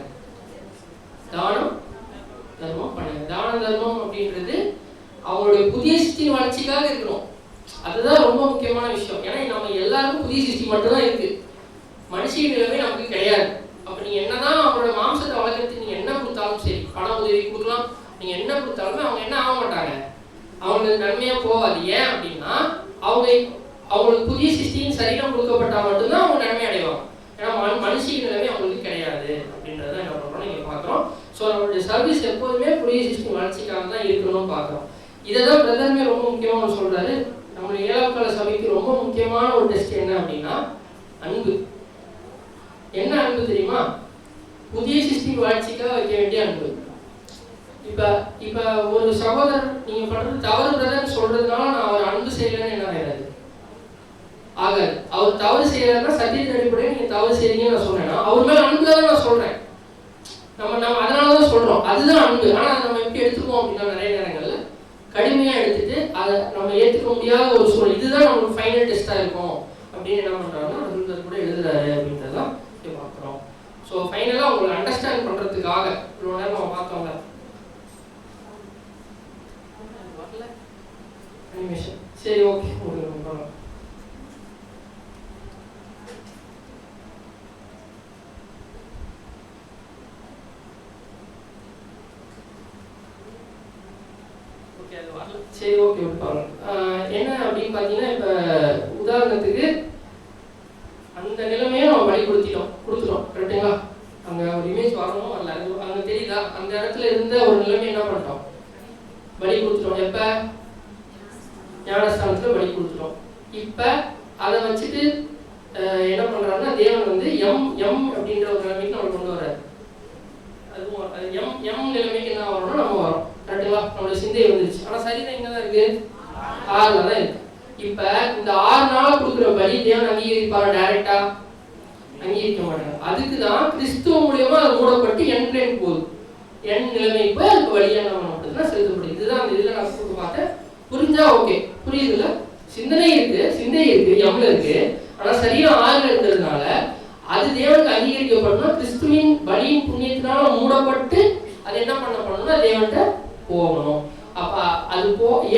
[SPEAKER 2] தானம் தர்மம் பண்ணுங்க. தான தர்மம் அப்படின்றது அவங்களுடைய புதிய சிருஷ்டியின் வளர்ச்சிக்காக இருக்கணும். அதுதான் ரொம்ப முக்கியமான விஷயம். ஏன்னா நம்ம எல்லாருக்கும் புதிய சிருஷ்டி மட்டும்தான் இருக்கு, மனுஷிய நிலைமை நமக்கு கிடையாது. அப்ப நீங்க என்னதான் அவங்களோட மாம்சத்தை வளர்க்கறதுக்கு நீங்க என்ன கொடுத்தாலும் சரி, பண உதவி கொடுக்கலாம், நீங்க என்ன கொடுத்தாலுமே அவங்க என்ன ஆக மாட்டாங்க, அவங்களுக்கு நன்மையா போகாது. ஏன் அப்படின்னா அவங்களுக்கு புதிய சிருஷ்டியின் சரீரம் கொடுக்கப்பட்டா மட்டும்தான் அவங்க நன்மை அடைவாங்க. ஏன்னா மனுஷிய நிலைமை அவங்களுக்கு கிடையாது அப்படின்றத என்ன பண்றோம் நீங்க பாக்குறோம். ஸோ நம்மளுடைய சர்வீஸ் எப்போதுமே புதிய சிருஷ்டி வளர்ச்சிக்காக தான் இருக்கணும்னு பாக்குறோம். இதைதான் பிரதர்மே ரொம்ப முக்கியமா சொல்றாரு. நம்மளுடைய 7ஆம் கால சபைக்கு ரொம்ப முக்கியமான ஒரு டெஸ்ட் என்ன அப்படின்னா அன்பு. என்ன அன்பு தெரியுமா? புதிய சிருஷ்டி வளர்ச்சிக்காக வைக்க வேண்டிய அன்பு. இப்ப ஒரு சகோதரர் நீங்க பண்றது தவறு பிரதர்ன்னு சொல்றதுனால நான் அவர் அன்பு செய்யலன்னு என்ன ஆகாது ஆகாது. அவர் தவறு செய்யறதுனா சத்தியத்தின் அடிப்படையில் நீங்க தவறு செய்யறீங்கன்னு நான் சொன்னேன்னா அவர் மேல அன்புல தான் நான் சொல்றேன். நம்ம அதனாலதான் சொல்றோம், அதுதான் அன்பு. ஆனா அதை நம்ம எப்படி எடுத்துப்போம் அப்படின்னா நிறைய நேரங்கள்ல கடுமையா எடுத்துட்டு அதை நம்ம ஏற்றுக்க முடியாத ஒரு சூழல். இதுதான் நம்மளுக்கு ஃபைனல் டெஸ்டா இருக்கும் அப்படின்னு என்ன பண்றாங்கன்னா அது கூட எழுதுறாரு அப்படின்றதான் பார்க்குறோம். ஸோ ஃபைனலாக உங்களை அண்டர்ஸ்டாண்ட் பண்றதுக்காக இவ்வளோ நேரம் நம்ம பார்த்தோம்ல அனிமேஷன். சரி, ஓகே, உங்களுக்கு சரி, ஓகே, என்ன அப்படின்னு பார்த்தீங்கன்னா இப்போ உதாரணத்துக்கு அந்த நிலைமையை நம்ம பலி கொடுத்துட்டோம் கரெக்டுங்களா? அங்கே ஒரு இமேஜ் வரணும் வரல, அங்கே தெரியுதா? அந்த இடத்துல இருந்த ஒரு நிலைமை என்ன பண்ணிட்டோம்? பலி கொடுத்துட்டோம். எப்போ? ஞானஸ்தானத்தில் பலி கொடுத்துட்டோம். இப்போ அதை வச்சுட்டு என்ன பண்ணுறாருன்னா தேவன் வந்து எம் அப்படின்ற ஒரு நிலைமைக்கு நம்ம கொண்டு வர்றாரு. அதுவும் எம் நிலைமைக்கு என்ன வரணும்னா நம்ம வரோம் கரெக்டுங்களா? நம்மளோட சிந்தை வந்துருச்சு. ஆனால் சரீரம் எங்கே தான் இருக்கு? 6ல் தான் இருக்கு. இப்ப இந்த 6 நாள் கொடுக்குற பலி தேவன் அங்கீகரிப்பாரா? டைரக்டா அங்கீகரிக்க மாட்டாங்க. அதுக்குதான் கிறிஸ்துவ மூலியமா அது மூடப்பட்டு என் பிளேன் போகுது. என் நிலைமை இப்போ அதுக்கு வழியா நம்ம மட்டும்தான் செலுத்தப்படுது. இதுதான் அந்த இதுல நான் கொடுத்து பார்த்தேன். புரிஞ்சா ஓகே, புரியுதுல்ல? சிந்தை இருக்கு, எம்ல இருக்கு. ஆனா சரீரம் 6ல் இருக்கிறதுனால அது தேவனுக்கு அங்கீகரிக்கப்படணும். கிறிஸ்துவின் பலியின் புண்ணியத்தினால மூடப்பட்டு அது என்ன பண்ணணும்னா தேவன்கிட்ட போகணும். அப்ப அது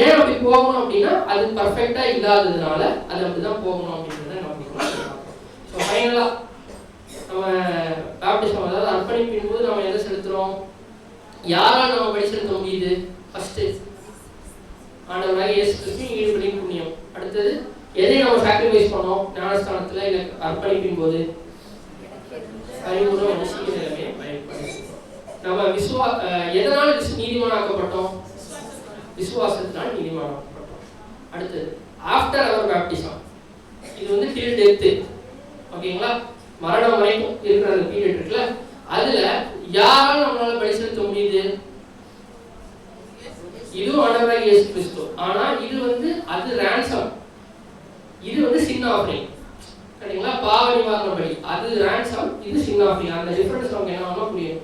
[SPEAKER 2] ஏன் அப்படி போகணும் அப்படின்னா அது பர்ஃபெக்டா இல்லாததுனால அது அப்படிதான் போகணும் அப்படின்றத நம்ம ஸோ ஃபைனலா நம்ம பேப்டிசம் அதாவது அர்ப்பணிப்பின் போது நம்ம எதை செலுத்துறோம்? யாரால் நம்ம பலி செலுத்த முடியுது? ஃபர்ஸ்ட் ஆண்டவராக இயேசு கிறிஸ்துவின் ஈடுபலியின் புண்ணியம். அடுத்தது எதை நம்ம சாக்ரிஃபைஸ் பண்ணோம் ஞானஸ்தானத்துல இல்லை அர்ப்பணிப்பின் போது? அறிவுரை மனுஷிய நிலைமையை பயன்படுத்தும். நம்ம எதனால நீதிமானாக்கப்பட்டோம்? விசுவாசத்தினால் நீதிமானாக்கப்பட்டோம். அடுத்தது ஆஃப்டர் அவர் பேப்டிசம், இது வந்து டில் டெத், ஓகேங்களா? மரணம் வரைக்கும் இருக்கிற அந்த பீரியட் இருக்குல்ல, அதுல யாரால் நம்மளால பலி செலுத்த முடியுது? இதுவும் ஆண்டவராகிய இயேசு கிறிஸ்து. ஆனா இது வந்து அது ரான்சம், இது வந்து சின் ஆஃபரிங், சரிங்களா? பாவ நிவாரண பலி அது ரான்சம், இது சின் ஆஃபரிங். அந்த டிஃபரன்ஸ் நமக்கு என்ன ஆனா புரியும்.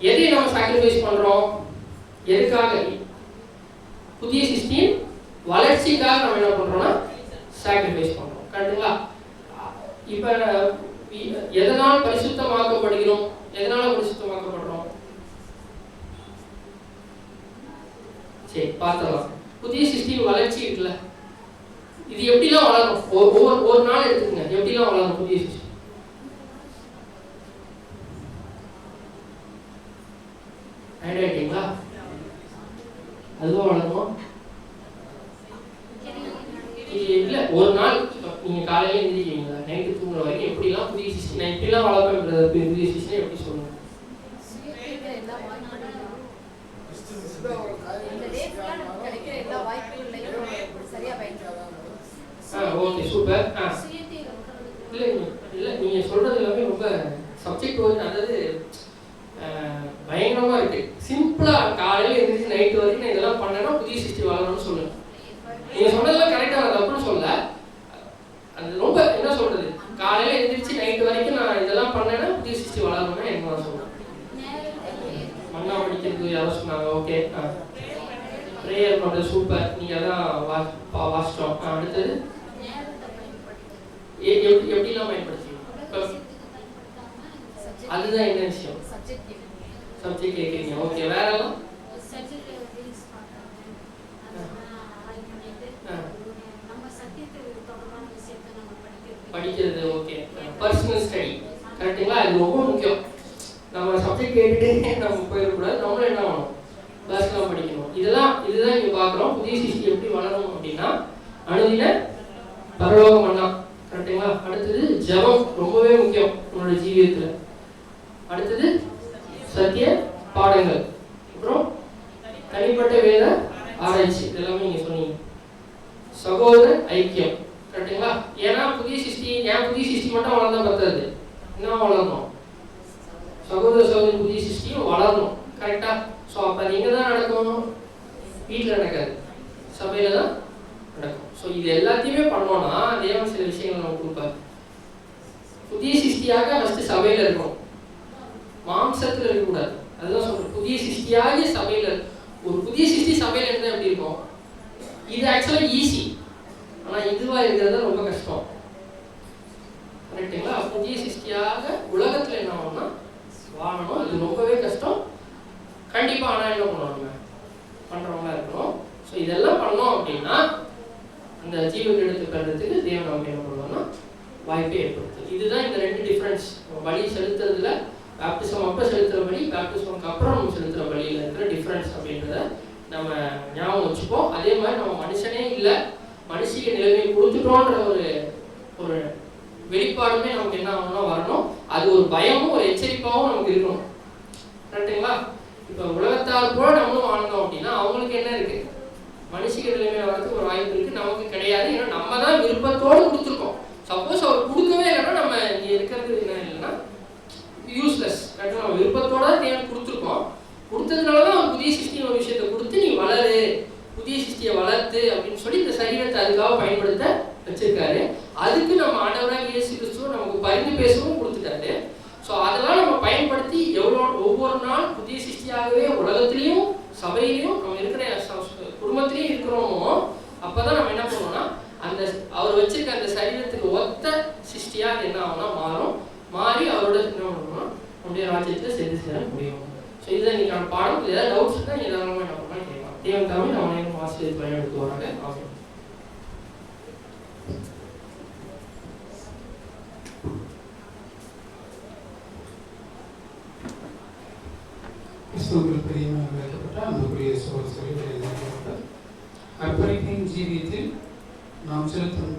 [SPEAKER 2] எதை நம்ம சாக்ரிஃபைஸ் பண்றோம்? எதுக்காக? புதிய சிஸ்டின் வளர்ச்சிக்காக நம்ம என்ன பண்றோம்னா சாக்ரிஃபைஸ் பண்றோம், கரெக்டுங்களா? இப்ப எதனால் பரிசுத்தமாக்கப்படுகிறோம்? எதனால பரிசுத்தமாக்கப்படுறோம்? சரி, பார்த்தலாம். புதிய சிஸ்டின் வளர்ச்சி இருக்குல்ல, இது எப்படிலாம் வளரும்? ஒரு நாள் எடுத்துக்கங்க, எப்படிலாம் வளரும் புதிய சிஸ்டி? ஐடியா அதுவும் வளருமா? இல்ல, ஒரு நாள் நீங்க காலையில எழுந்திரிக்கிறீங்களா, நைட்டு தூங்குற வரைக்கும் எப்படிலாம் புதிய சிஸ்டம் நான் எப்படிலாம் வளர்ப்பேன்? புதிய சிஸ்டம் எப்படி சொல்லுங்க? Okay, super. இல்ல நீங்க சொல்றது எல்லாமே ரொம்ப சப்ஜெக்ட் ஓரியன்ட், அதாவது பயங்கரமா இருக்கு. சிம்பிளா காலையில எழுந்திரிச்சு நைட்டு வரைக்கும் நான் இதெல்லாம் பண்ணேன்னா புதிய சிஸ்டம் வளரும்னு சொல்லுங்க. நீங்க சொன்னதெல்லாம் கரெக்டா, நான் தப்புன்னு சொல்ல. அது ரொம்ப என்ன சொல்றது, காலையில எழுந்திரிச்சு நைட்டு வரைக்கும் நான் இதெல்லாம் பண்ணேன்னா புதிய சிஸ்டம் வளரும்னா என்ன நான் சொல்றேன். மண்ணா படிக்கிறதுக்கு யாரும் சொன்னாங்க. ஓகே, ப்ரேயர் பண்ணுறது சூப்பர், நீங்கள் அதான் வாசிட்டோம். அடுத்தது எப்படிலாம் பயன்படுத்திக்கணும், அதுதான் என்ன விஷயம், சப்ஜெக்ட் கேட்குறீங்க. ஓகே, வேற எல்லாம் படிக்கிறது. ஓகே, பர்சனல் ஸ்டடி கரெக்டுங்களா, அது ரொம்ப முக்கியம். நம்ம சப்ஜெக்ட் கேட்டுட்டு நம்ம போயிடக்கூடாது, நம்மளும் என்ன பண்ணணும், கிளாஸ்லாம் படிக்கணும். இதுதான் இங்கே பார்க்குறோம். புதிய சிருஷ்டி எப்படி வளரும் அப்படின்னா அனுதின பரலோகம் பண்ணலாம், கரெக்டுங்களா. அடுத்தது ஜெபம் ரொம்பவே முக்கியம் உங்களோட ஜீவியத்தில். அடுத்தது சத்திய பாடங்கள், அப்புறம் தனிப்பட்ட வேத ஆராய்ச்சி, இதெல்லாமே நீங்கள் சொன்னீங்க. சகோதர ஐக்கியம், கரெக்டுங்களா. ஏன்னா புதிய சிருஷ்டி மட்டும் வளர்ந்தா பத்தாது, என்ன வளரணும், சகோதர சகோதரி புதிய சிருஷ்டியும் வளரணும், கரெக்டா. ஸோ அப்போ அது எங்கே தான் நடக்கும், வீட்டில் நடக்காது, சபையில் தான் நடக்கும். ஸோ இது எல்லாத்தையுமே பண்ணோம்னா தேவன் சில விஷயங்கள் நமக்கு கொடுப்பாரு. புதிய சிருஷ்டியாக ஃபஸ்ட்டு சபையில் இருக்கணும், மாம்சத்தில் இருக்கக்கூடாது. அதுதான் சொல்கிறேன், புதிய சிருஷ்டியாக சபையில். ஒரு புதிய சிருஷ்டி சபையில் இருந்தால் எப்படி இருக்கும், இது ஆக்சுவலாக ஈஸி, ஆனால் இதுவாக இருக்கிறது ரொம்ப கஷ்டம், கரெக்டுங்களா. புதிய சிருஷ்டியாக உலகத்தில் என்ன ஆகும்னா வாழணும், அது ரொம்பவே கஷ்டம் கண்டிப்பாக. ஆனால் என்ன பண்ணுவாங்க, பண்ணுறவங்களா இருக்கணும். ஸோ இதெல்லாம் பண்ணோம் அப்படின்னா அந்த ஜீவன் எடுத்து பெறதுக்கு தேவன் நமக்கு என்ன பண்ணுவோம்னா வாய்ப்பை ஏற்படுத்துது. இதுதான் இந்த ரெண்டு டிஃப்ரென்ஸ். பலி செலுத்துறதுல பேப்டிசம் அப்போ செலுத்துகிற பலி, பேப்டிசம்க்கு அப்புறம் நம்ம செலுத்துகிற பலியில் இருக்கிற டிஃப்ரென்ஸ் அப்படின்றத நம்ம ஞாபகம் வச்சுப்போம். அதே மாதிரி நம்ம மனுஷனே இல்லை, மனுஷிய நிலைமையை கொடுத்துட்டோன்ற ஒரு வெளிப்பாடுமே நமக்கு என்ன ஆகணும்னா வரணும். அது ஒரு பயமும் ஒரு எச்சரிப்பாகவும் நமக்கு இருக்கணும், கரெக்டுங்களா. இப்போ உலகத்தால் கூட நம்மளும் வாழ்ந்தோம் அப்படின்னா அவங்களுக்கு என்ன இருக்கு, மனுஷிக நிலைமையில வரதுக்கு ஒரு வாய்ப்பு இருக்கு, நமக்கு கிடையாது. ஏன்னா நம்ம தான் விருப்பத்தோடு கொடுத்துருக்கோம். சப்போஸ் அவர் கொடுக்கவே இல்லைன்னா நம்ம இங்கே இருக்கிறது என்ன இல்லைன்னா யூஸ்லெஸ், கரெக்டாக. நம்ம விருப்பத்தோட தேவன் கொடுத்துருக்கோம், கொடுத்ததுனால தான் அவர் புதிய சிருஷ்டி ஒரு விஷயத்தை கொடுத்து நீ வளரு, புதிய சிருஷ்டியை வளர்த்து அப்படின்னு சொல்லி இந்த சரீரத்தை அதுக்காக பயன்படுத்த வச்சிருக்காரு. அதுக்கு நம்ம ஆண்டவராக இயேசு கிறிஸ்துவ நமக்கு பரிந்து பேசவும் கொடுத்துட்டாரு. ஸோ அதெல்லாம் நம்ம பயன்படுத்தி ஒவ்வொரு நாள் புதிய சிருஷ்டியாகவே உலகத்திலையும் சபையிலையும் நம்ம இருக்கிற குடும்பத்திலையும் இருக்கிறோமோ அப்போதான் நம்ம என்ன பண்ணுவோம்னா அந்த அவர் வச்சிருக்க அந்த சரீரத்துக்கு ஒத்த சிருஷ்டியாக என்ன ஆகும்னா மாறி அவரோட என்ன பண்ணணும்னா நம்முடைய ராஜ்யத்தில் சேர்ந்து சேர முடியும். ஸோ இதுதான் இன்னைக்கான பாடம். ஏதாவது டவுட்ஸ் இருந்தால் நீங்கள் தாராளமாக என்ன பண்ணலாம் கேட்கலாம். தேவன் தமிழ் நம்ம ஆசிரியர் பயன்படுத்தி வராங்க. ஆமாம்.
[SPEAKER 1] கிறிஸ்துவுக்குள் பிரியமாக அழைக்கப்பட்ட அன்புக்குரிய சகோதரர்களே, அர்ப்பணிப்பின் ஜீவியத்தில் நாம் செலுத்தும்